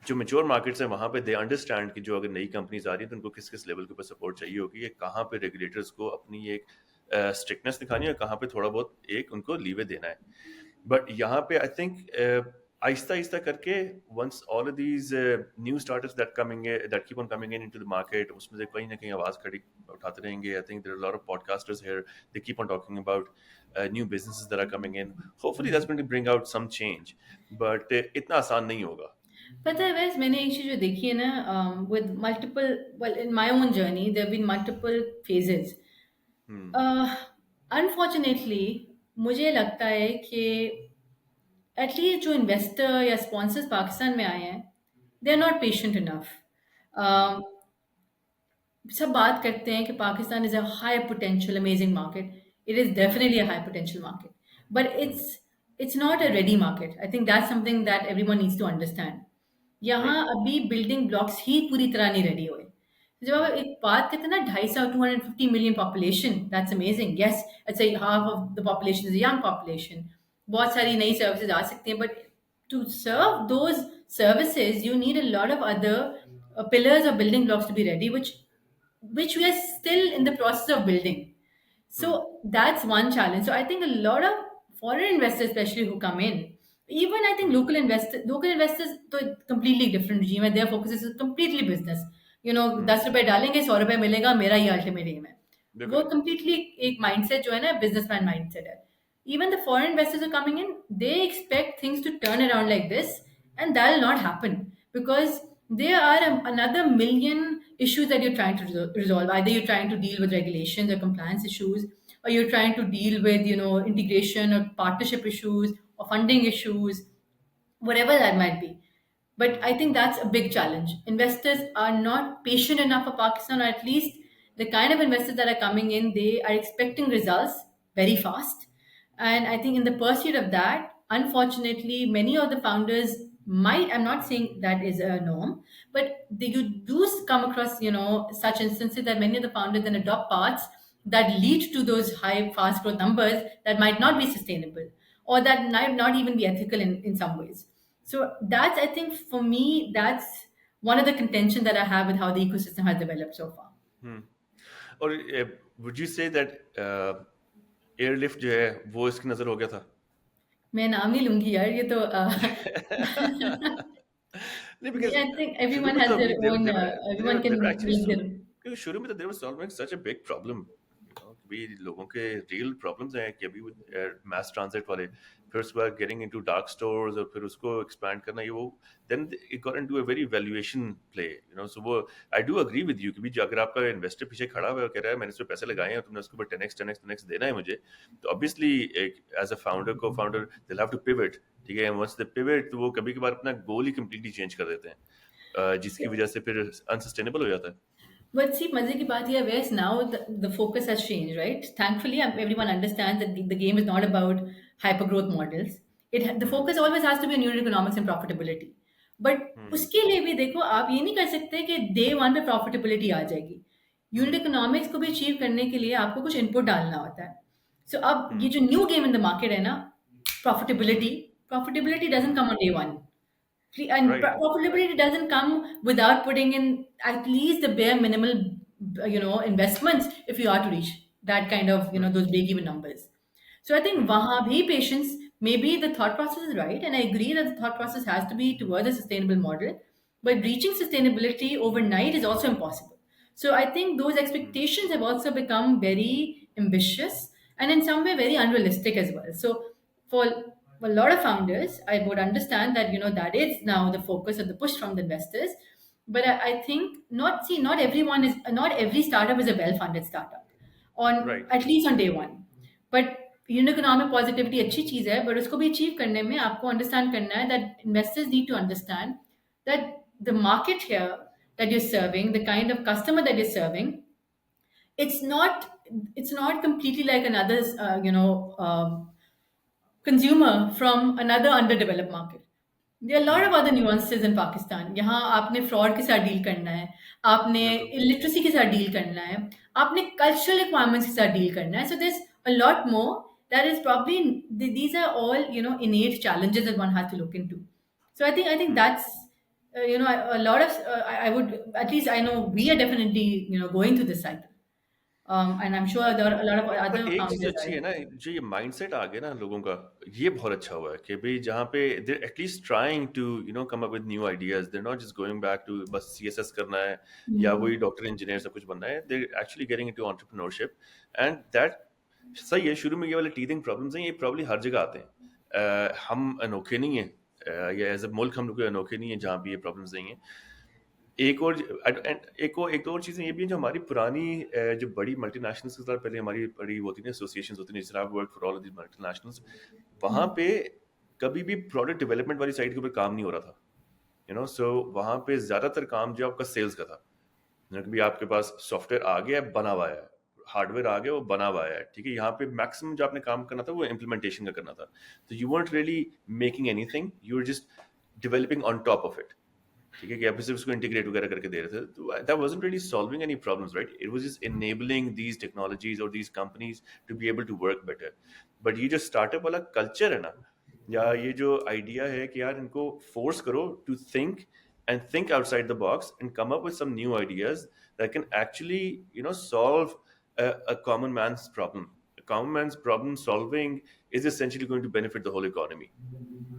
जो मेच्योर मार्केट्स हैं वहां पे दे अंडरस्टैंड कि जो अगर नई कंपनीज आ रही हैं तो उनको किस किस लेवल के ऊपर सपोर्ट चाहिए होगी ये कहाँ पे रेगुलेटर्स को अपनी एक स्ट्रिक्टनेस दिखानी है, कहाँ पे थोड़ा बहुत एक उनको लीवे देना है. बट यहाँ पे आई थिंक आहिस्ता आहिस्ता करके once all of these new startups that keep on coming in into the market, उसमें से कहीं ना कहीं आवाज खड़ी उठाते रहेंगे. I think there are lot of podcasters here, they keep on talking about new businesses that are coming in. Hopefully that's going to bring out some change, but इतना आसान नहीं होगा. पता है वैसे मैंने एक चीज़ जो देखी है ना, with multiple, well in my own journey there been multiple phases. Hmm. Unfortunately मुझे लगता है कि एटलीस्ट जो इन्वेस्टर या स्पॉन्सर्स पाकिस्तान में आए हैं, they are not patient enough. Hmm. सब बात करते हैं कि Pakistan is a high potential amazing market. It is definitely a high potential market, but hmm. It's not a ready market. I think that's something that everyone needs to understand. यहाँ right. अभी building blocks ही पूरी तरह नहीं ready हुए. तो जब आप हम्म. एक बात करते हैं ना, 250 million population, that's amazing. Yes, it's half of the population is a young population. बहुत सारी नई सर्विसेज आ सकती हैं, but to serve those services, you need a lot of other pillars or building blocks to be ready, which we are still in the process of building. Hmm. So that's one challenge. So I think a lot of foreign investors, especially who come in, even I think hmm. local investors, तो completely different regime है. Their focus is completely business. You know, हम्म. 10 रुपए डालेंगे, 100 रुपए मिलेगा, मेरा ही ultimate aim है. वो बिल्कुल. completely एक mindset जो है ना, businessman mindset है. Even the foreign investors are coming in, they expect things to turn around like this, and that will not happen because there are another million issues that you're trying to resolve. Either you're trying to deal with regulations or compliance issues, or you're trying to deal with, integration or partnership issues or funding issues, whatever that might be. But hmm. I think that's a big challenge. Investors are not patient enough for Pakistan, or at least the kind of investors that are coming in, they are expecting results very fast. And I think in the pursuit of that, unfortunately, many of the founders might, I'm not saying that is a norm, but you do come across, such instances that many of the founders then adopt paths that lead to those high, fast growth numbers that might not be sustainable or that might not even be ethical in some ways. So that's, I think, for me, that's one of the contention that I have with how the ecosystem has developed so far. हम्म. और would you say that airlift जो है वो इसकी नजर हो गया था? मैं नाम नहीं लूंगी यार, ये तो नहीं, बिकॉज़ I think शुरू everyone में has तो their अभी own, everyone there can were actually make so, their. क्योंकि शुरू में तो there was solving such a big problem, कि भी लोगों के रियल प्रॉब्लम्स हैं कि अभी वो मास ट्रांजिट वाले, फिर उसके बाद गेटिंग इनटू डार्क स्टोर्स और फिर उसको एक्सपैंड करना, ये वो then it got into a very valuation play, so वो I do agree with you कि भी जो अगर आपका इन्वेस्टर पीछे खड़ा हुआ है और कह रहा है मैंने इसमें पैसे लगाए हैं और तुमने उसके ऊपर 10x 10x 10x देना है मुझे, तो ऑब्वियसली एक एज अ फाउंडर को founder they have to pivot. ठीक है, वंस दे पिवट तो वो कभी कभार अपना गोल ही कंप्लीटली चेंज कर देते हैं, जिसकी वजह से फिर अनसस्टेनेबल हो जाता है. But see, मजे की बात यह है, whereas now the focus has changed, right? Thankfully, everyone understands that the game is not about hyper growth models. The hmm. focus always has to be on unit economics and profitability. But हम्म. उसके लिए भी देखो, आप ये नहीं कर सकते कि day one पे profitability आ जाएगी. Unit हम्म. economics को भी achieve करने के लिए आपको कुछ input डालना होता है. So अब ये हम्म. जो new game in the market है ना, profitability doesn't hmm. come on day one. And right. profitability doesn't come without putting in at least the bare minimal, investments if you are to reach that kind of, hmm. those break even numbers. So I think hmm. wahan bhi patience, maybe the thought process is right, and I agree that the thought process has to be towards a sustainable model, but reaching sustainability overnight is also impossible. So I think those hmm. expectations have also become very ambitious and in some way very unrealistic as well. So for a lot of founders, I would understand that, that is now the focus of the push from the investors. But I think not every startup is a well-funded startup on right. at least on day one. But unit economic positivity अच्छी चीज है, but उसको भी achieve करने में आपको understand करना है that investors need to understand that the market here that you're serving, the kind of customer that you're serving, it's not it's not completely like another, consumer from another underdeveloped market. There are a lot of hmm. other nuances in Pakistan. यहाँ आपने fraud के साथ deal करना है, आपने बिल्कुल. illiteracy के साथ deal करना है, आपने cultural requirements के साथ deal करना है. So there's a lot more that is probably these are all, innate challenges that one has to look into. So I think hmm. that's, a lot of, I would, at least I know we are definitely, going through this cycle. And I'm sure there are a lot of पर other एक चीज़ founders अच्छी are. है ना, जो ये mindset आ गया ना लोगों का, ये बहुत अच्छा हुआ है कि भई जहाँ पे they at least trying to come up with new ideas, they are not just going back to बस सीएसएस करना है या Mm. वही डॉक्टर इंजीनियर सब कुछ बनना है, they actually getting into entrepreneurship and that सही है। शुरू में ये वाले टीथिंग प्रॉब्लम्स हैं, ये प्रॉब्ली हर जगह आते हैं। हम अनोखे नहीं हैं, या एज़ अ मुल्क हम लोग कोई अनोखे नहीं हैं जहाँ पे ये प्रॉब्लम्स नहीं हैं। एक और एंड एक दो और चीज़ें ये भी हैं जो हमारी पुरानी जो बड़ी मल्टीनेशनल्स के साथ पहले हमारी बड़ी होती थी एसोसिएशंस होती थी, जैसे आई work for all of these multinationals, वहाँ पे कभी भी प्रोडक्ट डेवलपमेंट वाली साइड के ऊपर काम नहीं हो रहा था, सो वहाँ पे ज़्यादातर काम जो आपका सेल्स का था, कि आपके पास सॉफ्टवेयर आ गया है, बना हुआ है, हार्डवेयर आ गया वो बना हुआ है, ठीक है। यहाँ पे मैक्सिमम जो आपने काम करना था वो इम्प्लीमेंटेशन का करना था, तो you weren't really making anything, you were just developing on top of it, ठीक है, कि आप सिर्फ उसको इंटीग्रेट वगैरह करके दे रहे थे, तो that wasn't really solving any problems, right? It was just enabling these technologies और these companies to be able to work better. But ये जो स्टार्टअप वाला कल्चर है ना, या ये जो आइडिया है कि यार इनको फोर्स करो to think and think outside the box and come up with some new ideas that can actually solve a common man's problem. A common man's problem solving is essentially going to benefit the whole economy,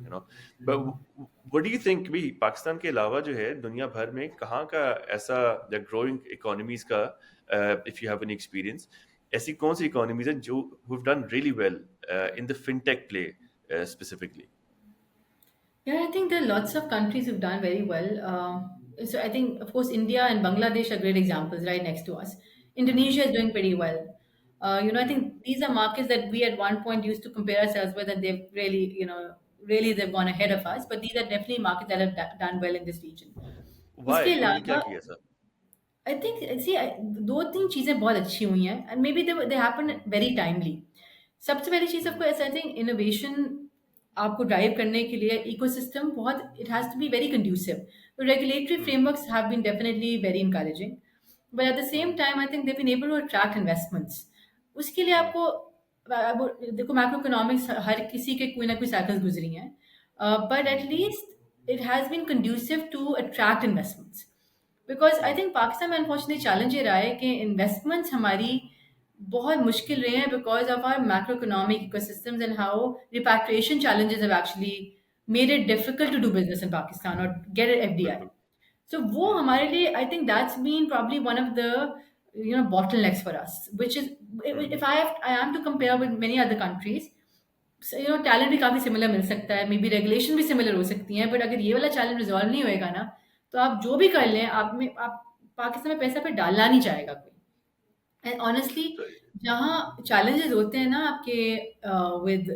you know. But what do you think भी पाकिस्तान के अलावा जो है दुनिया भर में कहाँ का ऐसा ग्रोइंग इकोनॉमीज का, if you have any experience, ऐसी कौन सी इकोनॉमीज हैं जो who've done really well in the fintech play specifically? Yeah, I think there are lots of countries who've done very well. So I think, of course, India and Bangladesh are great examples right next to us. Indonesia is doing pretty well. I Hmm. think these are markets that we at one point used to compare ourselves with, and they've really, really they've gone ahead of us. But these are definitely markets that have done well in this region. Why? उसके उन्होंने क्या अलावा किया sir? I think सी दो तीन चीज़ें बहुत अच्छी हुई हैं and maybe they happen very timely. सबसे पहली चीज़ Hmm. आपको ऐसा, आई थिंक इनोवेशन आपको ड्राइव करने के लिए इकोसिस्टम बहुत, it has to be very conducive. Regulatory Hmm. Frameworks have been definitely very encouraging, but at the same Hmm. Time I think they been able to attract investments. उसके लिए Hmm. आपको देखो macro economics हर किसी के कोई ना कोई cycles गुजरी हैं, but Hmm. At least it has been conducive to attract investments. Because I Hmm. Think Pakistan में अनफॉर्चुनेटली चैलेंज ये रहा है कि इन्वेस्टमेंट्स हमारी बहुत मुश्किल रहे हैं because of our macro economic ecosystems and how repatriation challenges have actually made it difficult to do business in Pakistan or get an FDI. बिल्कुल। So वो Hmm. हमारे लिए I think that's been probably one of the bottlenecks for us, which is Hmm. if I am to compare with many other countries, so, talent भी काफ़ी similar मिल सकता है, may be regulation भी similar हो सकती हैं, बट अगर ये वाला चैलेंज रिजॉल्व नहीं होएगा ना, तो आप जो भी कर लें, आप पाकिस्तान में पैसा पे डालना नहीं चाहेगा कोई. एंड ऑनेस्टली So, जहाँ चैलेंजेस होते हैं ना आपके with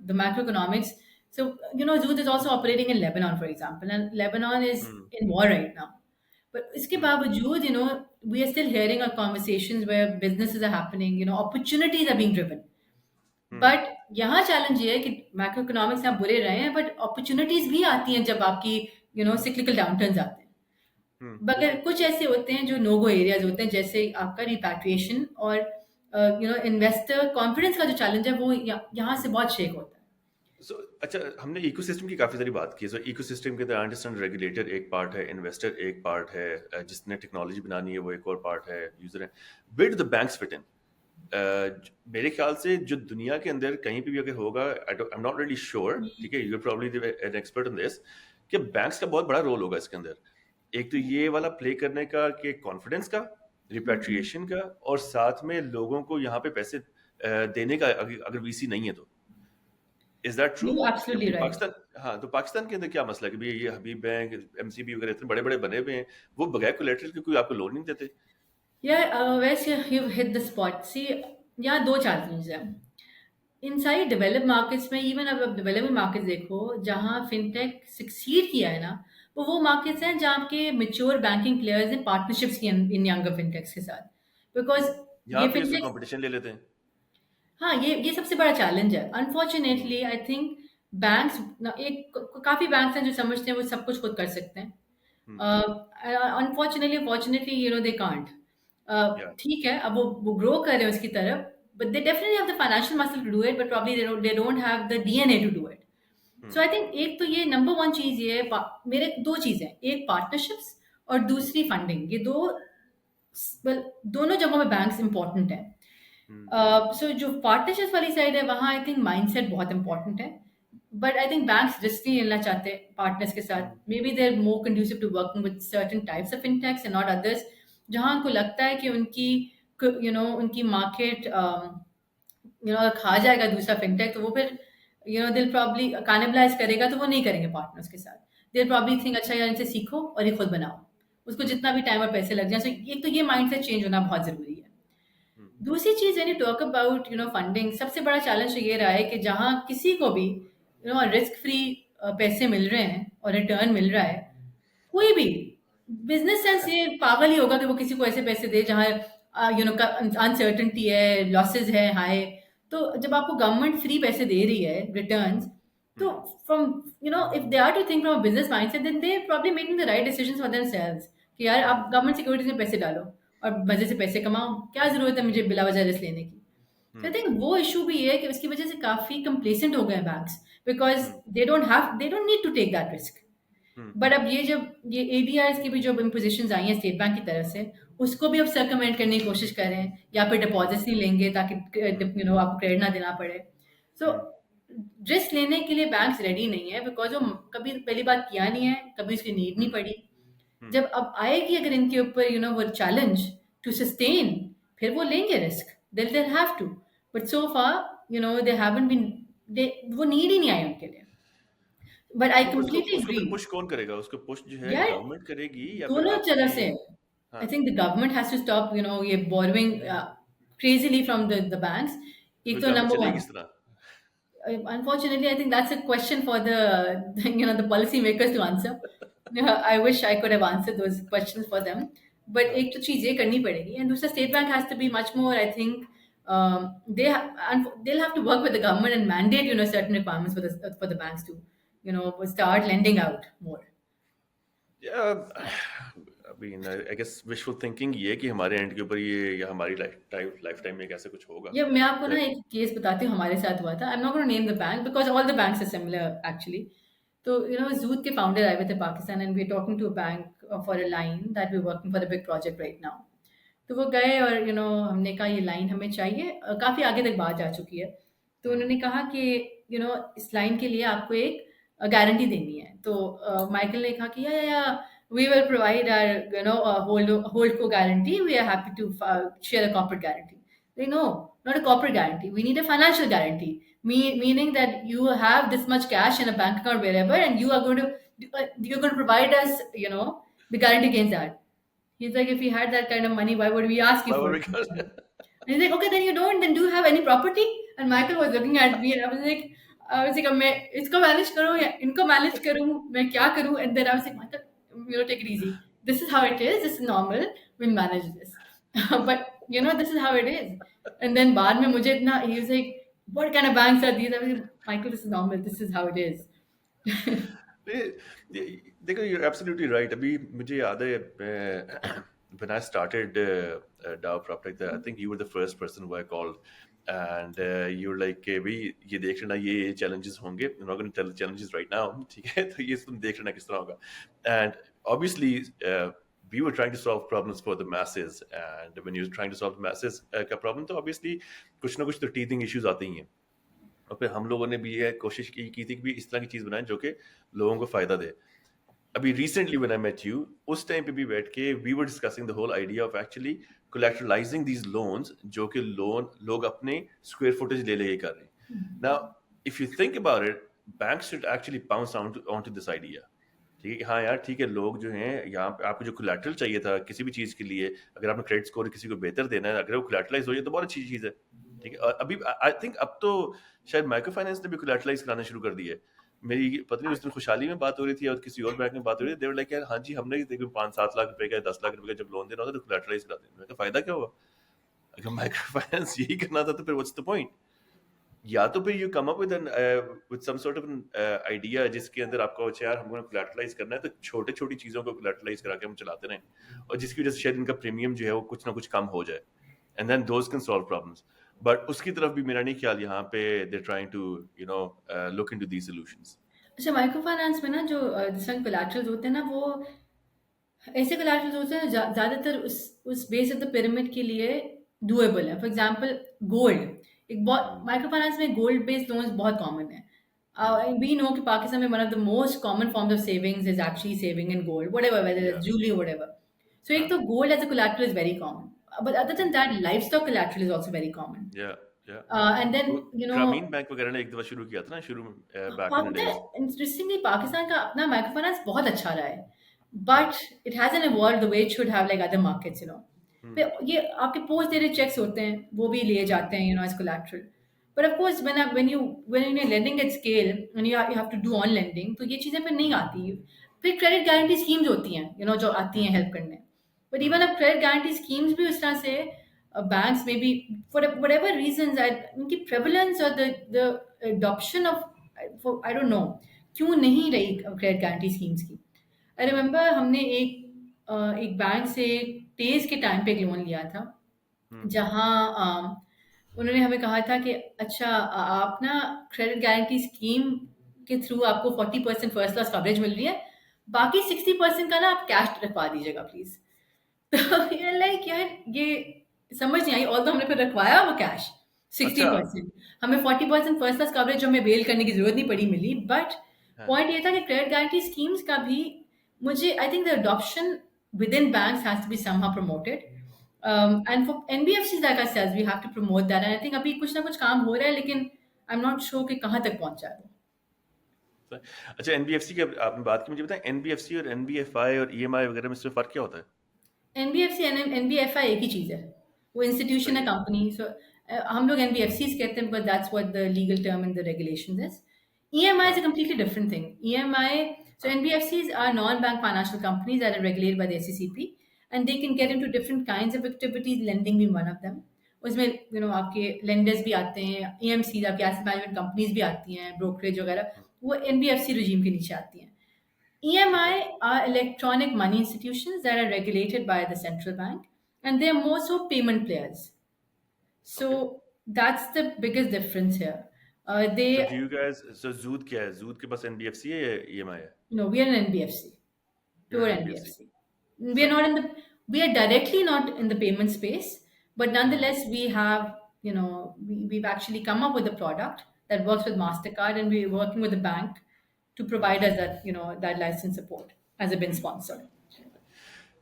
the macroeconomics, so Zood is also operating in Lebanon for example, and Lebanon is hmm. In war right now. But इसके Hmm. बावजूद we are still hearing our conversations where businesses are happening, opportunities are being driven. Hmm. But यहाँ challenge ये है कि macro economics आप बुरे रहे हैं, बट अपॉर्चुनिटीज भी आती हैं जब आपकी सिक्लिकल डाउनटर्न्स आते हैं. Hmm. मगर कुछ ऐसे होते हैं जो नो गो एरियाज होते हैं, जैसे आपका रिपैट्रिएशन और इन्वेस्टर कॉन्फिडेंस का जो चैलेंज है वो यहाँ से बहुत शेक होता है. सो अच्छा, हमने इकोसिस्टम की काफ़ी सारी बात की। सो इकोसिस्टम के अंदर आई अंडरस्टैंड रेगुलेटर एक पार्ट है, इन्वेस्टर एक पार्ट है, जिसने टेक्नोलॉजी बनानी है वो एक और पार्ट है, यूजर है। Where do the banks fit in? मेरे ख्याल से जो दुनिया के अंदर कहीं पे भी अगर होगा, I am not really sure, ठीक है, you are probably an expert in this, कि बैंक्स का बहुत बड़ा रोल होगा इसके अंदर। एक तो ये वाला प्ले करने का कि कॉन्फिडेंस का, रिपैट्रिएशन का, और साथ में लोगों को यहाँ पे पैसे देने का, अगर वीसी नहीं है तो। Is that true? You absolutely कि राइट. पाकिस्तान, हाँ, तो पाकिस्तान के अंदर क्या मसला है कि भई ये हबीब बैंक, एमसीबी वगैरह इतने बड़े-बड़े बने हुए हैं, वो बगैर कोलैटरल के कोई आपको लोन नहीं देते? Yeah, वैसे यू हिट द स्पॉट. सी यहाँ दो चैलेंजेस हैं इन सारी डेवलप मार्केट्स में. इवन अब डेवलपिंग मार्केट्स देखो जहाँ फिनटेक सक्सीड किया है ना, वो मार्केट्स हैं जहाँ आपके मेच्योर बैंकिंग प्लेयर्स ने पार्टनरशिप्स की इन यंगर फिनटेक्स के साथ. बिकॉज यहाँ ये पे उसका फिनटेक्स, कंपटीशन ले लेते हैं। हाँ, ये सबसे बड़ा चैलेंज है. अनफॉर्चुनेटली आई थिंक बैंक्स, काफ़ी बैंक्स हैं जो समझते हैं वो सब कुछ खुद कर सकते हैं. हुँ, अनफॉर्चुनेटली फॉर्चुनेटली दे कांट. या ठीक है, अब वो ग्रो कर रहे हैं उसकी तरफ, but they definitely have the financial muscle to do it, but probably they don't have the DNA to do it. Hmm, so I think एक तो ये नंबर वन चीज़ ये है, मेरे दो चीज़ें, एक पार्टनरशिप्स और दूसरी फंडिंग. ये दो वेल दोनों जगहों पे बैंक्स इंपॉर्टेंट है। हुँ, सो जो पार्टनरशिप वाली साइड है वहाँ आई थिंक माइंडसेट बहुत इंपॉर्टेंट है। But I think banks risk नहीं लेना चाहते पार्टनर्स के साथ। Hmm, maybe they are more conducive to working with certain types of fintechs and not others, जहाँ उनको लगता है कि उनकी उनकी मार्केट खा जाएगा दूसरा फिनटेक, तो वो फिर दिल प्रॉब्ली कैनिबलाइज करेगा, तो वो नहीं करेंगे पार्टनर्स के साथ। दिल प्रॉब्ली थिंक अच्छा यार इनसे सीखो और ये खुद बनाओ, उसको हुँ, जितना भी टाइम और पैसे लग जाए। सो एक तो ये माइंडसेट चेंज होना बहुत ज़रूरी है। हुँ, दूसरी चीज़ when you talk about funding, सबसे बड़ा चैलेंज तो ये रहा है कि जहाँ किसी को भी रिस्क फ्री पैसे मिल रहे हैं और रिटर्न मिल रहा है, कोई भी बिजनेस सेंस ये पागल ही होगा कि वो किसी को ऐसे पैसे दे जहाँ अनसर्टेनिटी है, लॉसेस है हाई। तो जब आपको गवर्नमेंट फ्री पैसे दे रही है रिटर्न्स, तो hmm, from if they are to think from a business mindset, then they probably making the right decisions for themselves कि यार हुँ, आप गवर्नमेंट सिक्योरिटीज में पैसे डालो और मजे से पैसे कमाओ, क्या जरूरत है मुझे बिला वजह रिस्क लेने की। तो आई हुँ, थिंक वो इशू भी है कि उसकी वजह से काफी कंप्लेसेंट हो गए banks, because hmm, they don't need to take that risk. Hmm, but अब ये एडीआरस की भी जो इम्पोजिशंस आई हैं स्टेट बैंक की तरफ से, उसको भी अब सर्कमवेंट करने की कोशिश कर रहे हैं, या फिर हुँ, डिपॉजिट्स नहीं लेंगे ताकि हुँ, आपको क्रेडिट ना देना पड़े। सो हुँ, रिस्क लेने के लिए बैंक्स रेडी नहीं है, बिकॉज वो कभी पहली बात किया नहीं है, कभी उसकी नीड नहीं हुँ, पड़ी। हुँ। जब अब आएगी अगर इनके ऊपर वो चैलेंज टू सस्टेन, फिर वो लेंगे risk, they'll have to. But so far they haven't been, they वो नीड ही नहीं आई उनके लिए। बट आई मगर उसको कंप्लीटली उसको एग्री फिर पुश कौन करेगा? उसको पुश जो है यार, गवर्नमेंट करेगी या फिर दोनों तरफ आपकी। से। हाँ, I think the government has to stop ये borrowing crazily from the banks। तो एक फिर तो गवर्नमेंट नंबर चलेगी वन, किस तरह? unfortunately, I think that's a question for the the policy makers to answer. Yeah, I wish I could have answered those questions for them. But हाँ, एक तो चीज़ ये करनी पड़ेगी, and दूसरा state bank has to be much more. I think and they'll have to work with the government and mandate certain requirements for the banks to start lending out more. या I mean I guess wishful thinking ये है कि हमारे and के ऊपर ये या हमारी लाइफ टाइम में ऐसा कुछ होगा। ये मैं आपको ना दैट एक केस बताती हूँ हमारे साथ हुआ था। I am not gonna name the bank because all the banks are similar actually. तो ज़ूट के फाउंडर आए हुए थे Pakistan, and we are talking to a bank for a line that we are working for a big project right now. तो वो गए और हमने कहा ये लाइन हमें चाहिए, काफ़ी आगे तक बात जा चुकी है। तो हुँ, उन्होंने कहा कि इस लाइन के लिए आपको एक गारंटी देनी है। तो माइकल ने कहा कि yeah we will provide our hold को guarantee, we are happy to share a corporate guarantee. They know, not a corporate guarantee. We need a financial guarantee, meaning that you have this much cash in a bank account wherever, and you're going to provide us, the guarantee against that. He's like, if we had that kind of money, why would we ask you why for were we it? Call And he's like, okay, then you don't. Then do you have any property? And Michael was looking at me, and I was like, मैं इसको manage करूँ या इनको manage करूँ, मैं क्या करूँ? And then I was like, Michael, take it easy. This is how it is. This is normal. We'll manage this. But this is how it is. And then बाद में मुझे इतना, he was like, what kind of banks are these? I was like, Michael, this is normal. This is how it is. देखो you absolutely right. अभी मुझे याद है when I started DAO prop like that, I think you were the first person who I called and you were like कि भाई ये देख लेना, ये चैलेंजेस होंगे, I am not gonna tell the challenges right now, ठीक है? तो ये तुम देख लेना किस तरह होगा। And obviously we were trying to solve problems for the masses, and when you're trying to solve the masses का problem, तो obviously कुछ ना कुछ तो teething issues आते ही हैं। और फिर हम लोगों ने भी ये कोशिश की थी कि भी इस तरह की चीज़ बनाएं जो कि लोगों को फ़ायदा दे। अभी recently when I met you, उस टाइम पे भी बैठ के we were discussing the whole idea of actually collateralising these loans, जो कि लोन लोग अपने स्क्वायर फुटेज ले लेके कर रहे हैं। Now if you think about it, bank should actually bounce on to this idea. ठीक है कि हाँ यार ठीक है, लोग जो हैं यहाँ पे आपको जो कोलैटरल चाहिए था किसी भी चीज़ के लिए, अगर आपने क्रेडिट स्कोर किसी को बेहतर देना है, अगर वो कोलैटरलाइज हो जाए तो बहुत अच्छी चीज़ है। ठीक है, और अभी आई थिंक अब तो शायद माइक्रो फाइनेंस ने भी कोलैटरलाइज कराना शुरू कर दिया है। मेरी पत्नी उस दिन खुशहाली में बात हो रही थी और किसी और बैंक में बात हो रही थी, दे वर लाइक यार हाँ जी हमने देखो 5-7 लाख रुपए का 10 लाख रुपए का जब लोन देना होता है तो कोलैटरलाइज करा देना। मैंने कहा फायदा क्या हुआ? अगर माइक्रो फाइनेंस यही करना था तो फिर व्हाट्स द पॉइंट? या तो फिर you come up with some sort of idea जिसके अंदर आपका अच्छा यार हमको कोलैटरलाइज करना है, तो छोटे छोटी चीजों को कोलैटरलाइज करा के हम चलाते रहें और जिसकी वजह से शायद इनका प्रीमियम जो है वो कुछ ना कुछ कम हो जाए, and then those can solve problems. But उसकी तरफ भी मेरा नहीं ख्याल यहाँ पे they trying to look into these solutions. अच्छा, माइक्रो फाइनेंस में ना जो जिस तरह कोलैटरल्स होते हैं ना, वो ऐसे कोलैटरल्स होते हैं ज़्यादातर उस बेस ऑफ द पिरामिड के लिए डूएबल है। फॉर एग्जांपल गोल्ड, एक बहुत हुँ, माइक्रो फाइनेंस में गोल्ड बेस्ड लोन्स बहुत कॉमन है। हुँ, वी नो कि पाकिस्तान में one of the most common forms of savings is actually saving in gold, whatever whether या इट्स ज्वेलरी व्हाटएवर। सो एक हाँ, तो gold as a collateral is very common, but other than hmm, that livestock collateral is also very common. या या and then वो you know Grameen bank वगैरह ने एक दफ़ा शुरू किया था ना शुरू में बैक इन द पता है, डेज़। इंटरेस्टिंगली पाकिस्तान का अपना माइक्रो फाइनेंस बहुत अच्छा रहा है, हाँ, but it hasn't evolved the way it should have like other markets, hmm, फिर ये आपके पोस्ट डेटेड चेक्स होते हैं, वो भी लिए हुँ, जाते हैं as collateral. But of course when you lending at scale and you have to do on lending, तो ये चीज़ें फिर नहीं हुँ, आती। फिर क्रेडिट गारंटी स्कीम्स होती हैं, जो आती हुँ, हैं हेल्प करने। बट हुँ, इवन अब क्रेडिट गारंटी स्कीम्स भी उस तरह से बैंक्स में भी फॉर व्हाटएवर रीजंस, उनकी प्रेवलेंस और the adoption of, I don't know क्यों नहीं रही क्रेडिट गारंटी स्कीम्स की। आई हुँ, रिमेंबर हमने एक बैंक से तेज के टाइम पे एक लोन लिया था, हुँ, जहाँ उन्होंने हमें कहा था कि अच्छा, आप ना क्रेडिट गारंटी स्कीम के थ्रू आपको 40% फर्स्ट क्लास कवरेज मिल रही है, बाकी 60% का ना आप कैश रखवा दीजिएगा प्लीज। तो ये लाइक यार, ये समझ नहीं आई। ऑल तो हमने फिर रखवाया वो कैश सिक्सटी अच्छा, परसेंट हमें 40% फर्स्ट क्लास कवरेज, जो हमें बेल करने की जरूरत नहीं पड़ी, मिली। बट हाँ, पॉइंट ये था कि क्रेडिट गारंटी स्कीम्स का भी, मुझे I think the adoption within banks has to be somehow promoted, and for NBFCs like us we have to promote that. And I think अभी कुछ ना कुछ काम हो रहा है, लेकिन आई एम नॉट श्योर कि कहाँ तक पहुंचा है वो। तो अच्छा एनबीएफसी की अब आपने बात की मुझे बताएँ एनबीएफसी और एनबीएफआई और ईएमआई वगैरह में इसमें फ़र्क क्या होता है? एनबीएफसी एनबीएफआई एक ही चीज़ है, वो इंस्टीट्यूशन सही है, है। कंपनी। सो हम लोग एनबीएफसीज कहते हैं, because that's what the legal term in the regulations is. EMI is हाँ, अ completely different thing. EMI, so हाँ, NBFCs are non-bank financial companies that are regulated by the SECP, and they can get hmm, into different kinds of activities, lending being one of them. उसमें आपके lenders भी आते हैं, EMCs आपके asset management companies भी आती हैं, brokerage वगैरह, हुँ, वो एनबीएफसी रिजीम के नीचे आती हैं। ठीक है, EMI are electronic money institutions that are regulated by the central bank, and they're more so payment players. Okay. So that's the biggest difference here. So do They, you guys so Zood क्या है? ज़ूद के पास NBFC है या EMI है? we are an NBFC, you are pure an NBFC, NBFC. We are सही not है। in the, we are directly not in the payment space, but hmm, nonetheless we have, we've actually come up with a product that works with Mastercard, and we're working with the bank to hmm. provide us that, that license support as a BIN sponsor.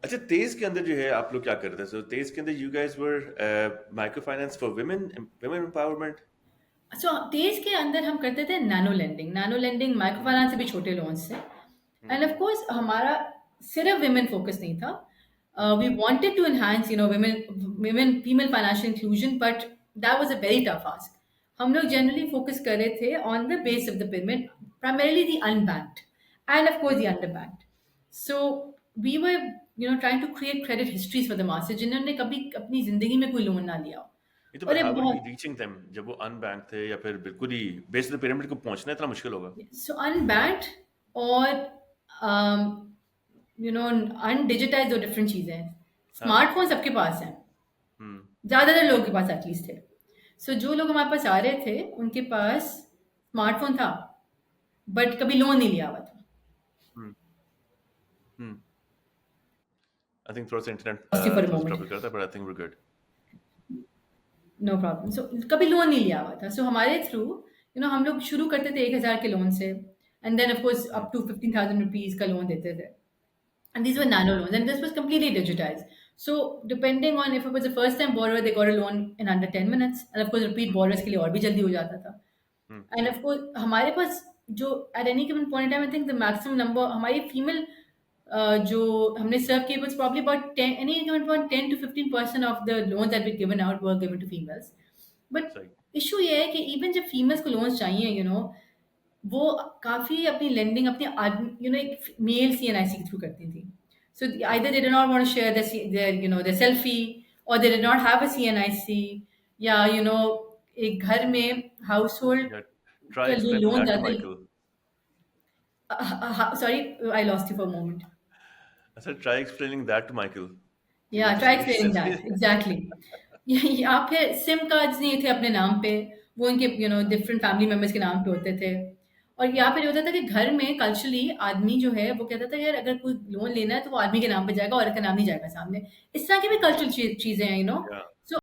अच्छा तेज़ के अंदर जो है आप लोग क्या करते हैं? सो तेज़ के अंदर you guys were microfinance for women women empowerment? So Tez के अंदर हम करते थे nano lending, micro hmm, finance से भी छोटे लोन्स से। हुँ, एंड ऑफ कोर्स हमारा सिर्फ विमेन फोकस नहीं था, we hmm, wanted to enhance women female financial inclusion, but that was a very tough ask. हम लोग जनरली फोकस कर रहे थे on the base of the pyramid, primarily the unbanked and of course hmm. The underbanked. So we were trying to create credit histories for the masses, जिन्होंने कभी अपनी जिंदगी में कोई लोन ना लिया हो। ये तो और बट ये हाउ वर यू बहुत, रीचिंग देम जब वो अनबैंक्ड थे या फिर बिल्कुल ही बेस द पिरामिड को पहुँचना इतना मुश्किल होगा? सो अनबैंक्ड और अनडिजिटाइज, दो डिफरेंट चीजें हैं। हाँ, स्मार्टफोन सबके पास हैं, हुँ, ज्यादातर लोगों के पास एटलीस्ट थे। सो जो लोग हमारे पास आ रहे थे, उनके पास स्मार्टफोन था, बट कभी लोन नहीं लिया हुआ था। Hmm, hmm. आई थिंक थोड़ा-सा इंटरनेट फॉर अ थोड़ा-सा मोमेंट, ट्रबल करता है but I think we are good. No problem. So कभी लोन नहीं लिया हुआ था, सो हमारे थ्रू हम लोग शुरू करते थे 1,000 के लोन से, and then of course hmm, up to 15,000 rupees का लोन देते थे। And these were hmm, nano loans, and this was completely digitized. So depending on if it was a first time borrower, they got a loan in under 10 minutes, and of course repeat hmm, borrowers के लिए और भी जल्दी हो जाता था। हुँ, And of course हमारे पास जो at any given point in time, I think the maximum number हमारी female जो हमने सर्व किए was probably about 10, any given point 10 to 15% of the loans that were given out were given to females. But सही। issue ये है कि even जब females को loans चाहिए, वो काफ़ी अपनी लेंडिंग अपने एक मेल सीएनआईसी के थ्रू करती थी। So hmm, either they did not want to share their selfie, और they did not have a CNIC, या एक घर में हाउस होल्ड या ट्राई का जो एक्सप्लेनिंग लोन दैट टू जाता है। Michael. Sorry, I lost you for a moment. I said try explaining that to Michael कि या वो ट्राई दूसरी एक्सप्लेनिंग दैट selfie एग्जैक्टली। या फिर सिम कार्ड्स नहीं थे अपने नाम पे, वो उनके डिफरेंट फैमिली मेंबर्स के नाम पे होते थे। और यहाँ पे ये होता था कि घर में कल्चरली आदमी जो है वो कहता था यार अगर कोई लोन लेना है तो वो आदमी के नाम पे जाएगा, औरत का नाम नहीं जाएगा सामने। इस तरह की भी कल्चरल चीजें हैं, या सो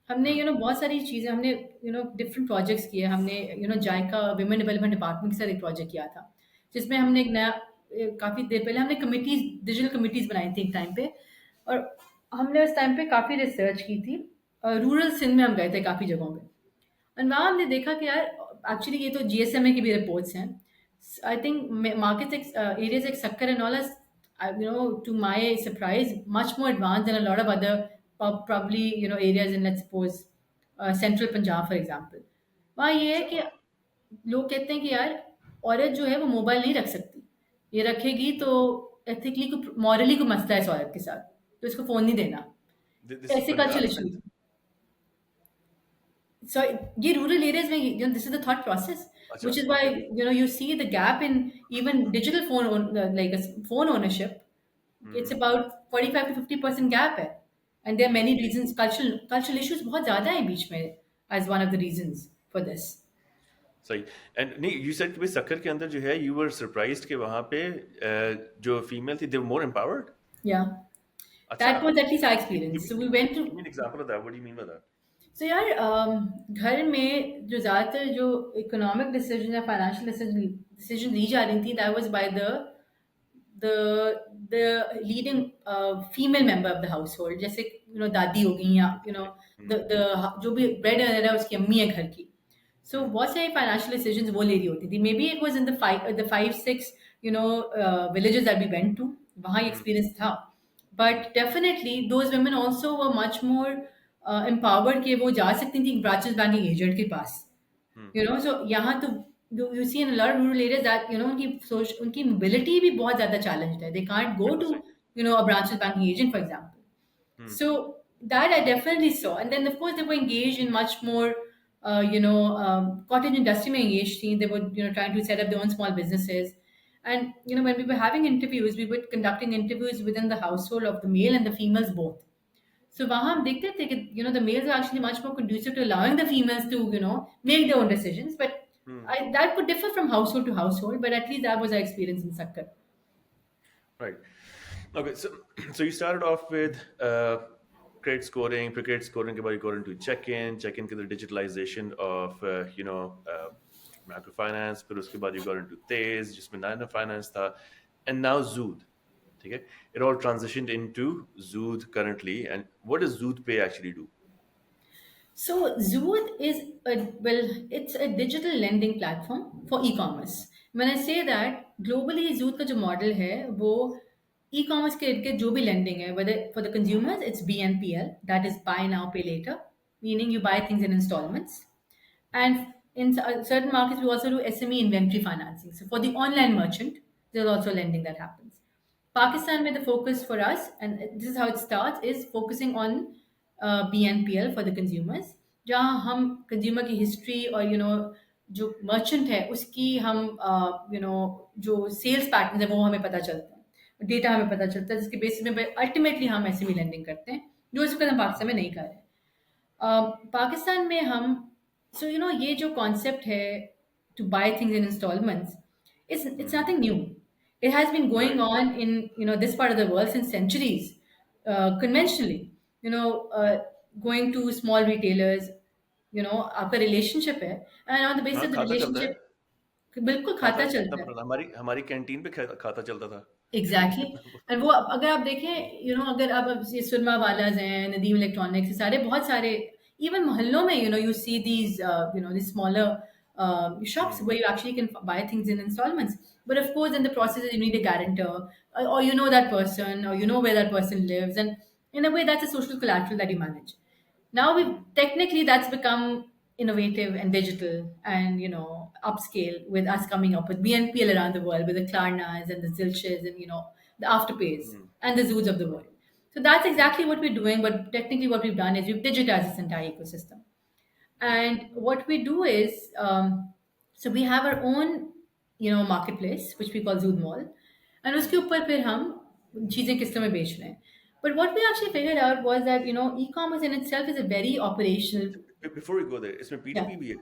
हमने बहुत सारी चीज़ें हमने डिफरेंट प्रोजेक्ट्स किए हमने। जायका विमेन डेवलपमेंट डिपार्टमेंट के साथ एक प्रोजेक्ट किया था, जिसमें हमने एक नया काफ़ी देर पहले हमने कमिटीज़ डिजिटल कमिटीज़ बनाई थी एक टाइम पे। और हमने उस टाइम पे काफ़ी रिसर्च की थी। रूरल सिंध में हम गए थे काफ़ी जगहों पे। और वहाँ हमने देखा कि यार एक्चुअली ये तो जीएसएमए की भी रिपोर्ट्स हैं। I think markets areas like Sakkar and all are, to my surprise, much more advanced than a lot of other probably areas in, let's suppose, central Punjab for example। वहाँ ये है अच्छा, कि लोग कहते हैं कि यार औरत जो है वो मोबाइल नहीं रख सकती, ये रखेगी तो एथिकली को मॉरली को मसला है इस औरत के साथ, तो इसको फोन नहीं देना। दिस इज ऐसे cultural Punjab issues. Sindh. So ये रूरल एरियाज में this is the thought process, अच्छा, which is why okay. you see the gap in even digital like a phone ownership. It's hmm. about 45 to 50% gap है, and there are many जी। reasons, cultural issues बहुत ज़्यादा है बीच में as one of the reasons for this। सही। And नहीं, you said कि भाई सक्कर के अंदर जो है यू वर सरप्राइज्ड कि वहाँ पे जो फीमेल थी दे वर मोर एम्पावर्ड। Yeah, अच्छा, that was at least our give experience. Me So we went to, give me an example of that, what do you mean by that? so यार घर में जो ज़्यादातर जो इकोनॉमिक डिसीजन या फाइनेंशियल डिसीजन ली जा रही थी, that was by the leading female member of the household, जैसे दादी हो गई, या the जो भी ब्रेड अर्नर है उसकी अम्मी है घर की। सो बहुत सारे फाइनेंशियल डिसीजंस वो ले रही होती थी। Maybe it was in the 5 6 villages that we went to, वहाँ ये एक्सपीरियंस था। But definitely those women also were much more empowered कि वो जा सकती थी ब्रांचेस बैंकिंग एजेंट के पास। सो यहाँ तो you see in a lot of rural areas that उनकी mobility भी बहुत ज़्यादा challenged है। They can't go बिल्कुल to सही। a branches banking agent for example। Hmm. So that I definitely saw, and then of course they were engaged in much more cottage industry में engaged थी। They were trying to set up their own small businesses, and when we were having interviews, we were conducting interviews within the household of the male and the females both। So वहाँ हम देखते थे कि the males are actually much more conducive to allowing the females to make their own decisions, but hmm. that could differ from household to household, but at least that was our experience in Sakkar। Right. Okay, so so you started off with credit scoring, pre-credit scoring के बाद you got into check-in के अंदर digitalization of microfinance, फिर उसके बाद you got into Tez जिसमें nano finance था, and now Zood, ठीक है? It all transitioned into Zood currently, and what does Zood Pay actually do? So Zood is it's a digital lending platform for e-commerce. When I say that globally Zood का जो model है वो e-commerce के related जो भी lending है, whether for the consumers it's BNPL, that is buy now pay later, meaning you buy things in installments, and in certain markets we also do SME inventory financing. So for the online merchant, there's also lending that happens. Pakistan, where the focus for us, and this is how it starts, is focusing on BNPL for the consumers, जहाँ हम consumer की history और जो merchant है उसकी हम जो sales pattern है वो हमें पता चलता है, डेटा हमें पता चलता है, जिसके बेसिस में अल्टीमेटली हम एसएमई लेंडिंग करते हैं, जो इस वक्त हम पाकिस्तान में नहीं कर रहे हैं। पाकिस्तान में हम ये जो कॉन्सेप्ट है to buy things in instalments, it's Hmm. nothing new। It has been going Right. on in this part of the world since centuries, conventionally, you know uh, going to small retailers, आपका relationship है, and on the basis हाँ, of the खाता चलता है। Relationship बिल्कुल खाता खाता कितना चलता है। पुराना, हमारी कैंटीन पे खाता चलता था। Exactly exactly। और वो अगर आप देखें, अगर आप अब ये सुरमा वालाज हैं, नदीम इलेक्ट्रॉनिक्स, ये सारे बहुत सारे इवन मोहल्लों में you see these these smaller shops Hmm. where you actually can buy things in installments, but of course in the process you need a guarantor, or that person, or where that person lives, and in a way that's a social collateral that you manage. Now we Hmm. technically that's become innovative and digital and upscale, with us coming up with BNPL around the world, with the Klarnas and the Zilches and the Afterpays Hmm. and the Zoods of the world. So that's exactly what we're doing. But technically, what we've done is we've digitized this entire ecosystem. And what we do is, so we have our own marketplace which we call Zood Mall, and उसके ऊपर फिर हम चीज़ें किस्तों में बेच रहे हैं. But what we actually figured out was that, e-commerce in itself is a very operational. Before we go there, इसमें Yeah, P2P भी है?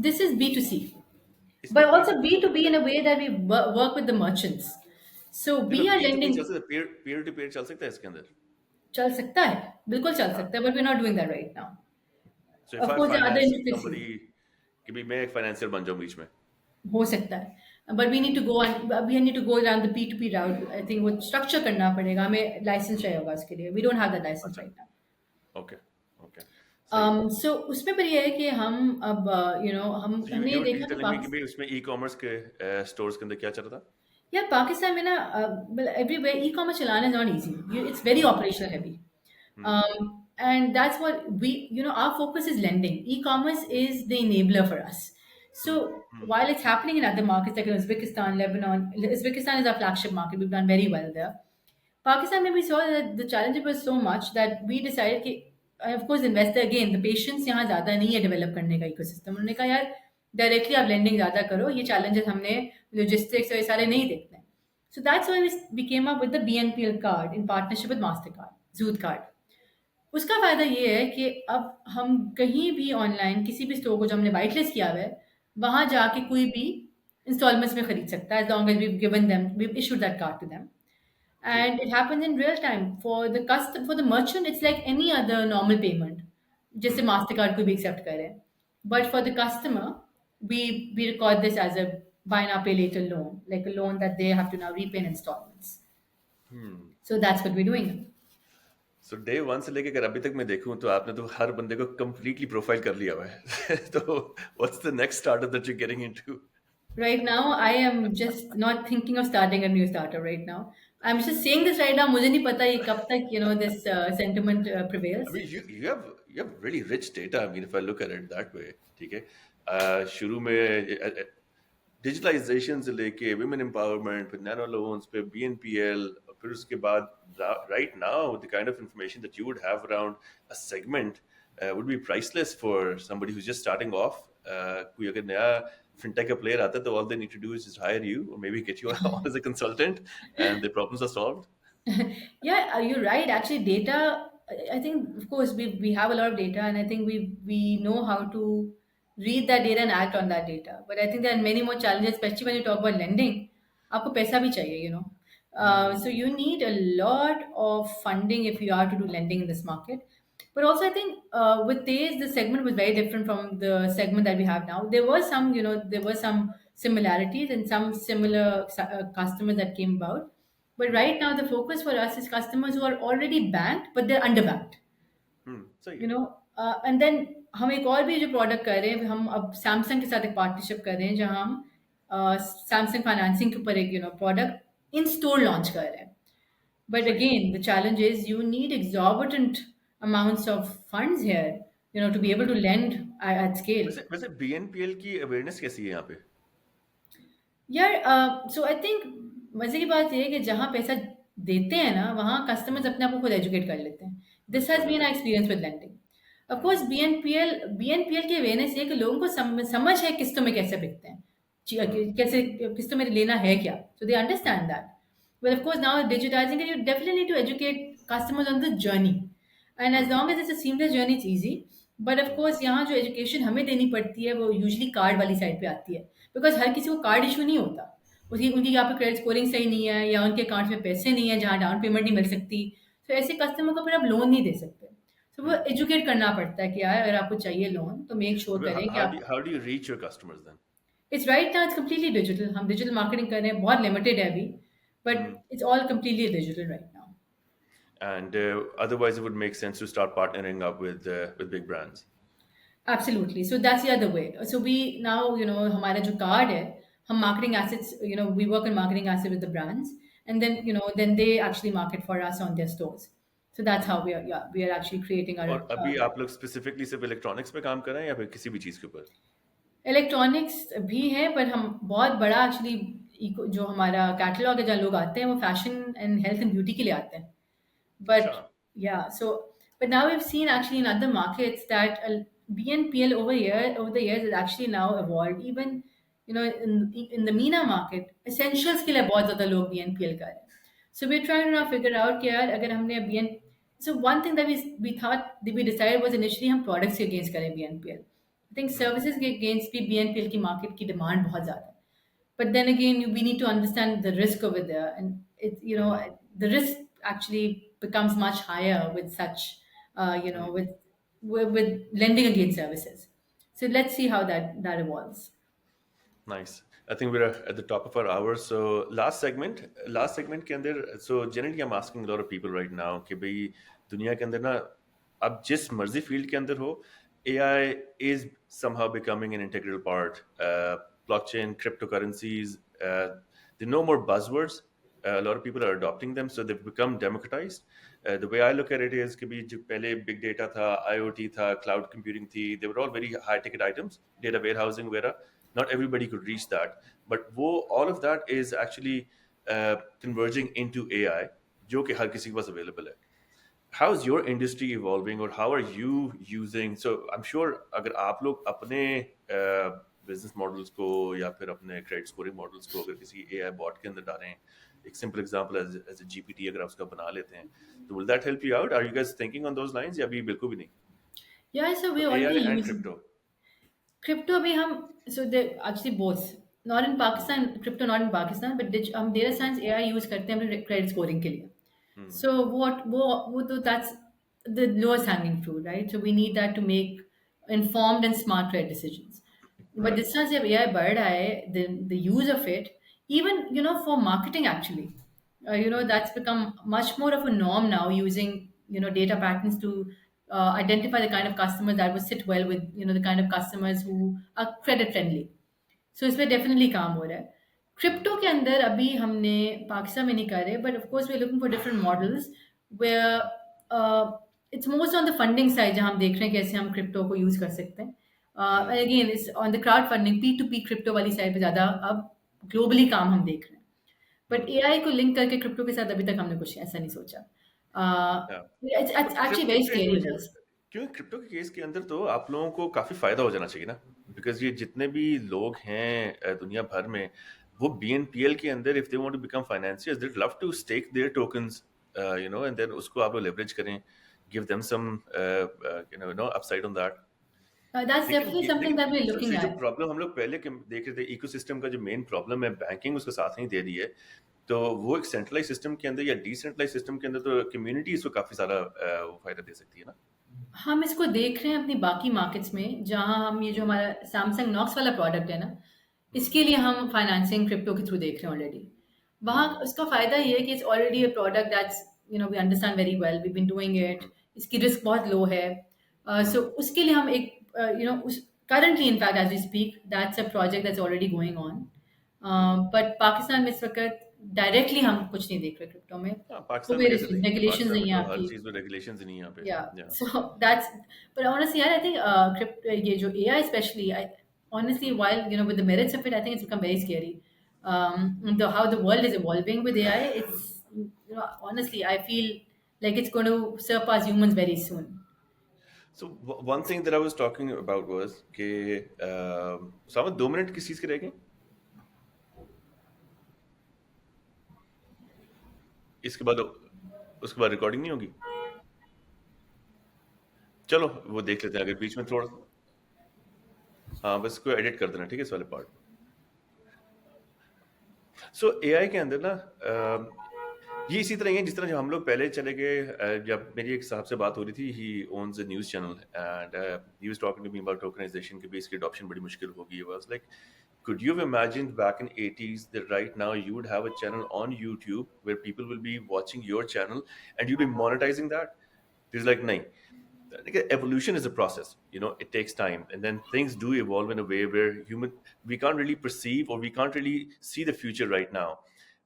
this is B2C, but इसमें also P2P भी B2B है? in a way that we work with the merchants. So नहीं, we पर are P2P चल lending. सकता है, पीयर टू पीयर चल सकता है इसके अंदर? चल सकता है, बिल्कुल चल हाँ। सकता है, but we're not doing that right now. So if Of I course, there are other finance intricacies. Somebody, कि भी मैं एक फाइनेंशियल बन जाऊं बीच में। हो सकता है, but we need to go around the P2P route. I think वो स्ट्रक्चर करना पड़ेगा, हमें लाइसेंस चाहिए होगा उसके लिए. We don't have that licence अच्छा। Right now. ओके। ओके। सही है। सो उसमें पर ये है कि हम अब So हमने ये you देखा कि telling me कि भाई उसमें ई-कॉमर्स के स्टोर्स के अंदर क्या चल रहा था? यार पाकिस्तान में ना एवरीवेयर ई कॉमर्स चलाना is not easy. It's very operational heavy. Hmm. And that's what our focus is lending. E-commerce is the enabler for us. So hmm. while it's happening in other markets like in Uzbekistan, Lebanon, Uzbekistan is our flagship market. We've done very well there. Pakistan, maybe saw that the challenge was so much that we decided कि, of course, investor again, the patience यहाँ ज़्यादा नहीं है develop करने का ecosystem. उन्होंने कहा यार directly आप lending ज़्यादा करो, ये challenges हमने logistics और ये सारे नहीं देखते हैं. So that's why we came up with the BNPL card in partnership with Mastercard, Zoot card. उसका फ़ायदा ये है कि अब हम कहीं भी ऑनलाइन किसी भी स्टोर को जो हमने वाइट लिस्ट किया हुआ है, वहाँ जाके कोई भी इंस्टॉलमेंट्स में खरीद सकता है, as long as we've issued that card to them. ठीक। And it happens in real time. For the merchant, it's like any other normal payment. जैसे हम्म। Mastercard कोई भी accept करे. But for the customer, we record this as a buy now pay later loan, like a loan that they have to now repay in installments. Hmm. So that's what we're doing. So day one से लेके अगर अभी तक मैं देखूं तो आपने तो हर बंदे को कंप्लीटली प्रोफाइल कर लिया हुआ है। तो what's the next startup that you getting into? Right now, I am just not thinking of starting a new startup right now. I'm just saying this right now. मुझे नहीं पता ये कब तक this sentiment I prevails. mean, you have really rich data. I mean, if I look at it that way, ठीक है। शुरू में डिजिटलाइजेशन से लेके विमेन एम्पावरमेंट, फिर नैनो लोन्स पे BNPL, फिर उसके बाद right now the kind of information that you would have around a segment would be priceless for somebody who's just starting off. कोई अगर नया fintech का player आता है तो all they need to do is just hire you or maybe get you on as a consultant and the problems are solved. Yeah, you're right. Actually, data. I think, of course, we have a lot of data, and I think we know how to read that data and act on that data. But I think there are many more challenges, especially when you talk about lending. आपको पैसा भी चाहिए. So you need a lot of funding if you are to do lending in this market. But also, I think with Tejas, the segment was very different from the segment that we have now. There were some similarities and some similar customers that came about. But right now, the focus for us is customers who are already banked, but they're underbanked. सही You है। know, and then हम एक और भी जो product कर रहे हैं, हम अब सैमसंग के साथ एक पार्टनरशिप कर रहे हैं जहां हम सैमसंग फाइनेंसिंग के ऊपर एक प्रोडक्ट इन स्टोर लॉन्च कर रहे हैं. But सही है। again, the challenge is you need exorbitant amounts of funds here, to be able to lend at scale. वैसे वैसे BNPL की अवेयरनेस कैसी है यहाँ पे? यार सो आई थिंक मजे की बात ये है कि जहाँ पैसा देते हैं ना वहाँ कस्टमर्स अपने आप को खुद एजुकेट कर लेते हैं. दिस हैज बिल्कुल। Been our experience with lending. Of course BNPL की अवेयरनेस ये है कि लोगों को समझ है किस्तों में कैसे बिकते हैं, कैसे किस्तों में लेना है क्या, so they understand that. But of course, now digitizing it, you definitely need to educate customers on the journey. And as long as it's a seamless journey, it's easy. But of course, यहाँ जो education हमें देनी पड़ती है वो usually card वाली side पे आती है. बिकॉज हर किसी को कार्ड इशू नहीं होता. उनकी यहाँ पे क्रेडिट स्कोरिंग सही नहीं है या उनके अकाउंट में पैसे नहीं है जहाँ डाउन पेमेंट नहीं मिल सकती. तो ऐसे कस्टमर को फिर आप लोन नहीं दे सकते. तो वो एजुकेट करना पड़ता है कि यार अगर आपको चाहिए लोन तो मेक श्योर करें कि आप. How do you reach your customers then? It's right now it's completely digital. हम डिजिटल मार्केटिंग कर रहे हैं, बहुत लिमिटेड है अभी, but it's all completely digital right now. And otherwise, it would make sense to start partnering up with big brands. Absolutely. So that's the other way. So we now, हमारा जो card है, हम marketing assets, we work on marketing assets with the brands, and then they actually market for us on their stores. So that's how we are actually creating our और अभी आप लोग specifically सिर्फ electronics पे काम कर रहे हैं या फिर किसी भी चीज के ऊपर? इलेक्ट्रॉनिक्स भी हैं, पर हम बहुत बड़ा एक्चुअली जो हमारा कैटलॉग है जहाँ लोग आते हैं वो fashion and health and beauty के लिए आते हैं. अच्छा। But yeah, but now we've seen actually in other markets that BNPL over the years has actually now evolved. Even in the MENA market, essentials के लिए बहुत ज़्यादा लोग BNPL कर रहे हैं. So we're trying to now figure out कि यार अगर हमने BN, so one thing that we thought that we decided was initially हम products के against करें BNPL. I think hmm, services के against भी BNPL की market की demand बहुत ज़्यादा है. But then again, we need to understand the risk over there, and hmm, the risk actually becomes much higher with such hmm. with lending against services. So let's see how that evolves. Nice. I think we're at the top of our hour. So last segment के अंदर, so generally I'm asking a lot of people right now कि भाई दुनिया के अंदर ना अब जिस मर्जी फील्ड के अंदर हो, AI is somehow becoming an integral part. Blockchain, cryptocurrencies, they're no more buzzwords. A lot of people are adopting them, so they've become democratized. The way I look at it is कि भी जो पहले big data था, IoT था, cloud computing थी, they were all very high ticket items, data warehousing वगैरह. Not everybody could reach that, but all of that is actually converging into AI, जो कि हर किसी के पास available है. How is your industry evolving, or how are you using? So I'm sure अगर आप लोग अपने बिजनेस मॉडल्स को या फिर अपने क्रेडिट स्कोरिंग मॉडल्स को अगर किसी AI बॉट के अंदर डालें, एक simple example as a GPT अगर आप उसका बना लेते हैं, तो will that help you out? Are you guys thinking on those lines या अभी बिल्कुल भी नहीं? Yeah, so we तो already AI and use crypto. crypto. अभी हम so they actually both, not in Pakistan, crypto not in Pakistan, but हम data science AI use करते हैं अपने credit scoring के लिए. So what तो that's the lowest hanging fruit, right? So we need that to make informed and smart credit decisions. But right. जिस तरह से अब AI बढ़ रहा है, the use of it, even for marketing actually, that's become much more of a norm now, using data patterns to identify the kind of customers that would sit well with the kind of customers who are credit friendly. सो इस पे definitely काम हो रहा है. Crypto के अंदर अभी हमने पाकिस्तान में नहीं कर रहे, but of course we are looking for different models where it's most on the funding side, जहाँ हम देख रहे हैं कैसे हम क्रिप्टो को यूज कर सकते हैं. Again it's on the crowd funding, P to P crypto वाली साइड पे ज़्यादा अब ग्लोबली काम हम देख रहे हैं. बट एआई को लिंक करके क्रिप्टो के साथ अभी तक हमने कुछ ऐसा नहीं सोचा. It's but actually crypto very के स्केरी बस. क्योंकि क्रिप्टो के केस के अंदर तो आप लोगों को काफी फायदा हो जाना चाहिए ना, बिकॉज ये जितने भी लोग हैं दुनिया भर में, वो बीएनपीएल के अंदर if they want to become financiers they love to stake their tokens, and then उसको आप लोग लेवरेज करें, give them some upside on that. That's definitely something that we are looking सबसे जो एट. प्रॉब्लम हम लोग पहले देख रहे थे, इकोसिस्टम का जो मेन प्रॉब्लम है, बैंकिंग उसको साथ नहीं दे रही है, तो वो एक सेंट्रलाइज सिस्टम के अंदर या डिसेंट्रलाइज सिस्टम के अंदर तो कम्युनिटी इसको काफी सारा वो फायदा दे सकती है ना. हम इसको देख रहे हैं अपनी बाकी मार्केट्स में, जहाँ हम ये जो हमारा सैमसंग नॉक्स वाला प्रोडक्ट है ना, हम्म, इसके लिए हम फाइनेंसिंग क्रिप्टो के थ्रू देख रहे हैं ऑलरेडी. वहाँ हम्म, उसका फ़ायदा ये है कि it's already a product that's we understand very well, we been doing it. Hmm, इसकी रिस्क बहुत लो है. सो हम्म, उसके लिए हम एक उस currently in fact as we speak that's a project that's already going on. Hmm. But Pakistan में इस वक्त डायरेक्टली हम कुछ नहीं देख रहे क्रिप्टो में. हाँ, वो पाकिस्तान में मेरे कैसे देखेंगे? रेगुलेशंस पाकिस्तान नहीं में है तो हर आपकी. चीज में रेगुलेशंस ही नहीं है यहाँ पे. Yeah, या so that's, but honestly, yeah, I think ये जो AI especially, I honestly, while with the merits of it, I think it's become very scary. How the world is evolving with AI, it's honestly, I feel like it's going to surpass humans very soon. So one thing that I was talking about was कि सामने 2 minute किस चीज के रह गए, इसके बाद recording नहीं होगी. चलो वो देख लेते हैं, अगर बीच में थोड़ा, हाँ बस इसको एडिट कर देना, ठीक है, इस वाले पार्ट. सो एआई के अंदर ना ये इसी तरह ही है जिस तरह जो हम लोग पहले चले गए. जब मेरी एक साहब से बात हो रही थी, he owns a news channel and he was talking to me about tokenisation के भी इसकी अडॉप्शन बड़ी मुश्किल होगी. Was like, could you have imagined back in 80s that right now you would have a channel on YouTube where people will be watching your channel and you'll be monetizing that? He's like, nahi. Like, evolution is a process, it takes time, and then things do evolve in a way where we can't really perceive or we can't really see the future right now.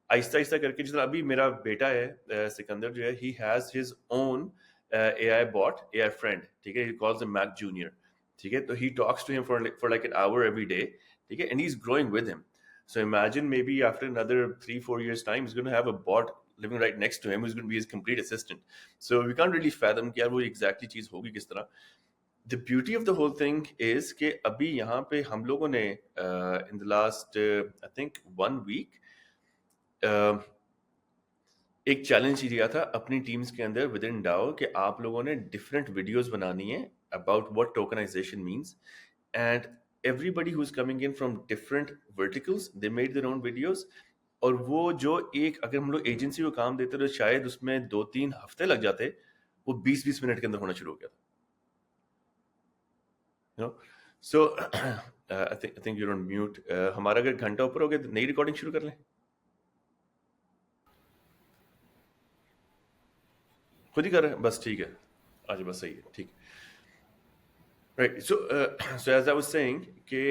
आहिस्ता आहिस्ता करके, जिस तरह अभी मेरा बेटा है सिकंदर जो है, he has his own AI bot, AI friend, ठीक है, he calls him Mac junior, ठीक है, तो he talks to him for like an hour every day, ठीक है, and he is growing with him. So imagine maybe after another 3-4 years time, he's going to have a bot living right next to him who's going to be his complete assistant. So we can't really fathom कि यार वो exactly चीज होगी किस तरह. The beauty of the whole thing is कि अभी यहाँ पे हम लोगों ने in the last I think 1 week, uh, एक चैलेंज दिया था अपनी टीम्स के अंदर विद इन डाओ कि आप लोगों ने डिफरेंट वीडियोस बनानी है about what tokenization means and everybody who is coming in from different verticals they made their own videos और वो जो एक अगर हम लोग एजेंसी को काम देते तो शायद उसमें 2-3 हफ्ते लग जाते वो 20-20 मिनट के अंदर होना शुरू हो गया था you know so I think you're on mute हमारा अगर घंटा ऊपर हो गया तो नई रिकॉर्डिंग शुरू कर लें खुद ही कर रहे हैं बस ठीक है आज बस सही है ठीक right so so as I was saying कि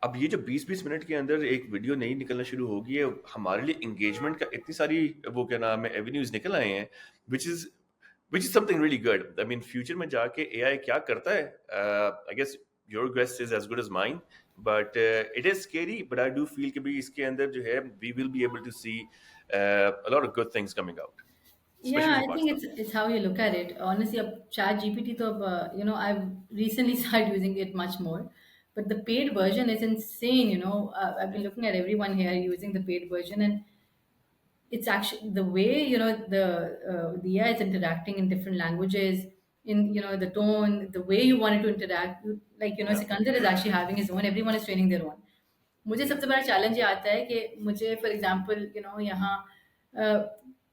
अब ये जो 20-20 मिनट के अंदर एक वीडियो नहीं निकलना शुरू होगी है हमारे लिए एंगेजमेंट का इतनी सारी वो क्या नाम है एवेन्यूज निकल आए हैं which is something really good I mean future में जाके एआई क्या करता है I guess your guess is as good as mine but it is scary but I do feel कि भाई इसके अंदर जो है we will be able to see a lot of good things coming out Yeah, especially in I smart think stuff it's how you look at it. Honestly, Chat GPT, तो I've recently started using it much more, but the paid version is insane. I've been looking at everyone here using the paid version, and it's actually the way the AI is interacting in different languages, in the tone, the way you want it to interact. Like yeah Sikandar is actually having his own. Everyone is training their own. मुझे सबसे बड़ा challenge ये आता है कि मुझे for example यहाँ अ,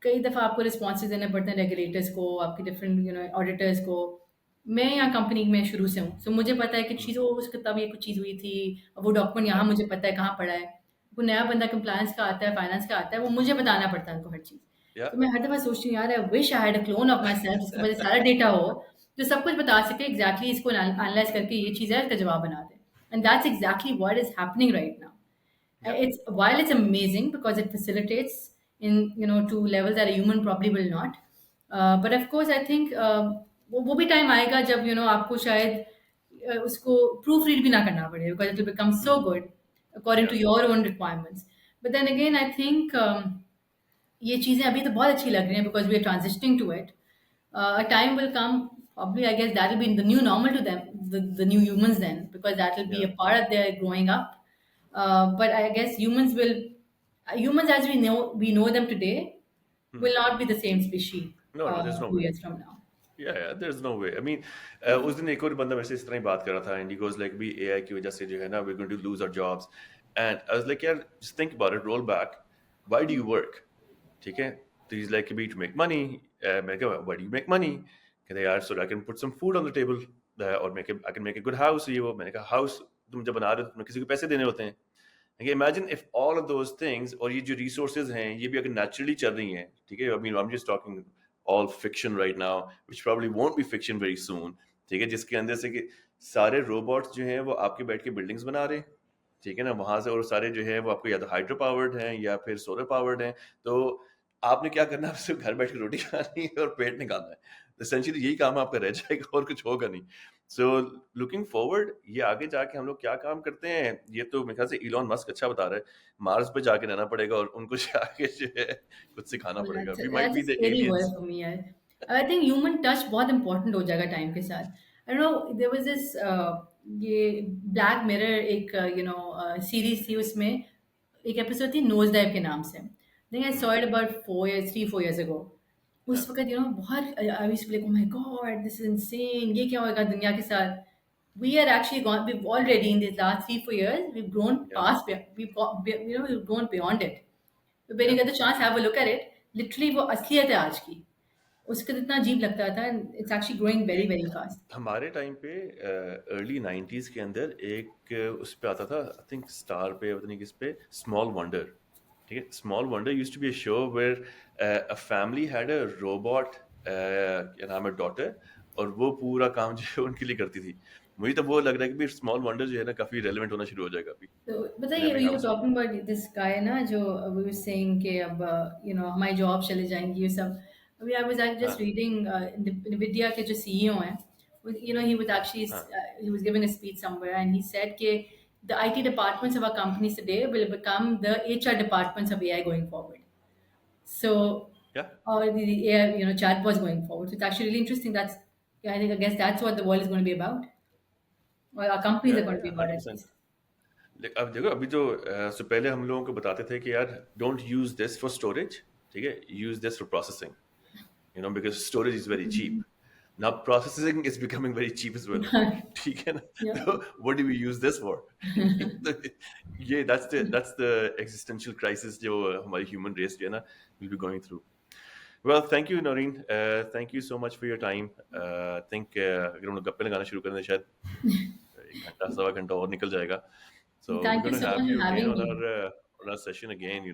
कई दफ़ा आपको रिस्पॉन्सेज देने पड़ते हैं रेगुलेटर्स को आपके डिफरेंट ऑडिटर्स को मैं यहाँ कंपनी में शुरू से हूँ सो मुझे पता है कि Mhm. चीज़ों उसके तब ये कुछ चीज़ हुई थी और वो डॉक्यूमेंट यहाँ yeah मुझे पता है कहाँ पड़ा है कोई नया बंदा कंप्लायंस का आता है फाइनेंस का आता है वो मुझे बताना पड़ता है उनको हर चीज़ yeah तो मैं हर दफ़ा सोचती हूँ यार I wish I had a clone of my self जिसके पास सारा डेटा हो जो सब कुछ बता सके एग्जैक्टली इसको एनालाइज करके ये चीज़ है इसका जवाब बना दे and that's exactly what is happening right now yeah it's while it's amazing because it facilitates in to levels that a human probably will not but of course I think वो भी time आएगा जब आपको शायद उसको proof read भी ना करना पड़े because it will become so Mhm. good according yeah to your own requirements but then again I think ये चीज़ें अभी तो बहुत अच्छी लग रही हैं because we are transitioning to it a time will come probably I guess that will be the new normal to them the new humans then because that will be yeah a part of their growing up but I guess humans as we know them today Mhm. will not be the same species no there's a no few way years from now. there's no way. I mean, उस दिन एक और बंदा मेरे से इस तरह ही बात कर रहा था, and he goes like, "भी AI की वजह से जो है ना, we're going to lose our jobs." And I was like, यार, just think about it, roll back. Why do you work? ठीक है? तो he's like, "भी to make money." मैंने कहा, "Why do you make money?" कहते यार, so that I can put some food on the table, और I can make a good house. ये वो मैंने कहा, house तुम जब बना रहे हो, तुम्हें किसी को पैसे देने होते हैं. Imagine if all of those things और ये जो resources हैं ये भी अगर naturally चल रही हैं ठीक है I mean I'm just talking all fiction right now which probably won't be fiction very soon ठीक है जिसके अंदर से कि सारे robots जो हैं वो आपके बैठ के buildings बना रहे हैं ठीक है ना वहां से और सारे जो है वो आपको या तो हाइड्रो पावर्ड हैं या फिर सोलर पावर्ड हैं तो आपने क्या करना है सिर्फ घर बैठ के रोटी खानी है और पेट निकालना है एसेंशियली यही काम आपका रह जाएगा और कुछ होगा नहीं सो लुकिंग फॉरवर्ड ये आगे जाके हम लोग क्या काम करते हैं ये तो मेरे ख्याल से इलॉन मस्क अच्छा बता रहा है मार्स पे जाके रहना पड़ेगा और उनको जाके जो है कुछ सिखाना Well, पड़ेगा we might that's be a the scary word aliens for me यार आई थिंक ह्यूमन टच बहुत इंपॉर्टेंट हो जाएगा टाइम के साथ I know there was this ये ब्लैक मिरर एक सीरीज थी उसमें एक एपिसोड थी नोज डाइव के नाम से I saw it about 4 years 3 4 years ago या उस वक़्त बहुत I was like oh my God this is insane ये क्या होएगा दुनिया के साथ we are actually gone we've already in these last 3 4 years we've grown या past we've got we've grown beyond it when you या get the chance have a look at it literally वो असलियत है आज की उसका कितना अजीब लगता था it's actually growing very एक very fast. हमारे टाइम पे अर्ली 90s के अंदर एक उस पे आता था आई थिंक स्टार पे पता नहीं किस पे स्मॉल वंडर ठीक है Small Wonder used to be a show where a family had a robot क्या नाम है डॉटर और वो पूरा काम जो है उनके लिए करती थी मुझे तो वो लग रहा है कि भी स्मॉल वंडर जो है ना काफी रेलेवेंट होना शुरू हो जाएगा अभी तो इन बताइए every you were house hold talking about this guy ना जो वी वर सेइंग कि अब हमारी जॉब चले जाएंगी ये सब अभी आई वाज हाँ जस्ट रीडिंग NVIDIA के जो सीईओ हैं he was actually हाँ he was giving a speech somewhere and he said कि the IT departments of our companies today will become the HR departments of AI going forward. So, या or the AI, chatbots going forward. So it's actually really interesting. I guess that's what the world is going to be about, or our companies या are going to be about at 100%। least. अब देखो अभी जो पहले हम लोगों को बताते थे कि यार don't use this for storage ठीक है, use this for processing, because storage is very cheap. Now processing is becoming very cheap as well. ठीक है ना? Yeah. तो what do we use this for? तो ये that's the existential crisis जो हमारी human race जो है ना will be going through. Well, thank you, Noreen. Thank you so much for your time. I think अगर हम लोग गप्पे लगाना शुरू करें तो शायद 1 घंटा सवा घंटा और निकल जाएगा. So we're Thank you going to so have much you for again having on me. our session again.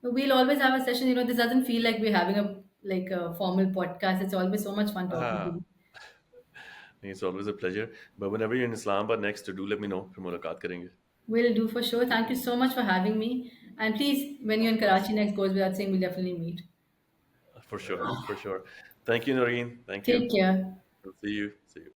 We'll always have a session. This doesn't feel like we're having a formal podcast. It's always so much fun talking to हाँ, you. it's always a pleasure. But whenever you're in Islamabad next, do let me know. फिर मुलाकात करेंगे. Will do for sure. Thank you so much for having me. And please, when you're in Of course. Karachi next, goes without saying, we'll definitely meet. For sure. For sure. Thank you, Noreen. Thank you. Take care. See you. See you.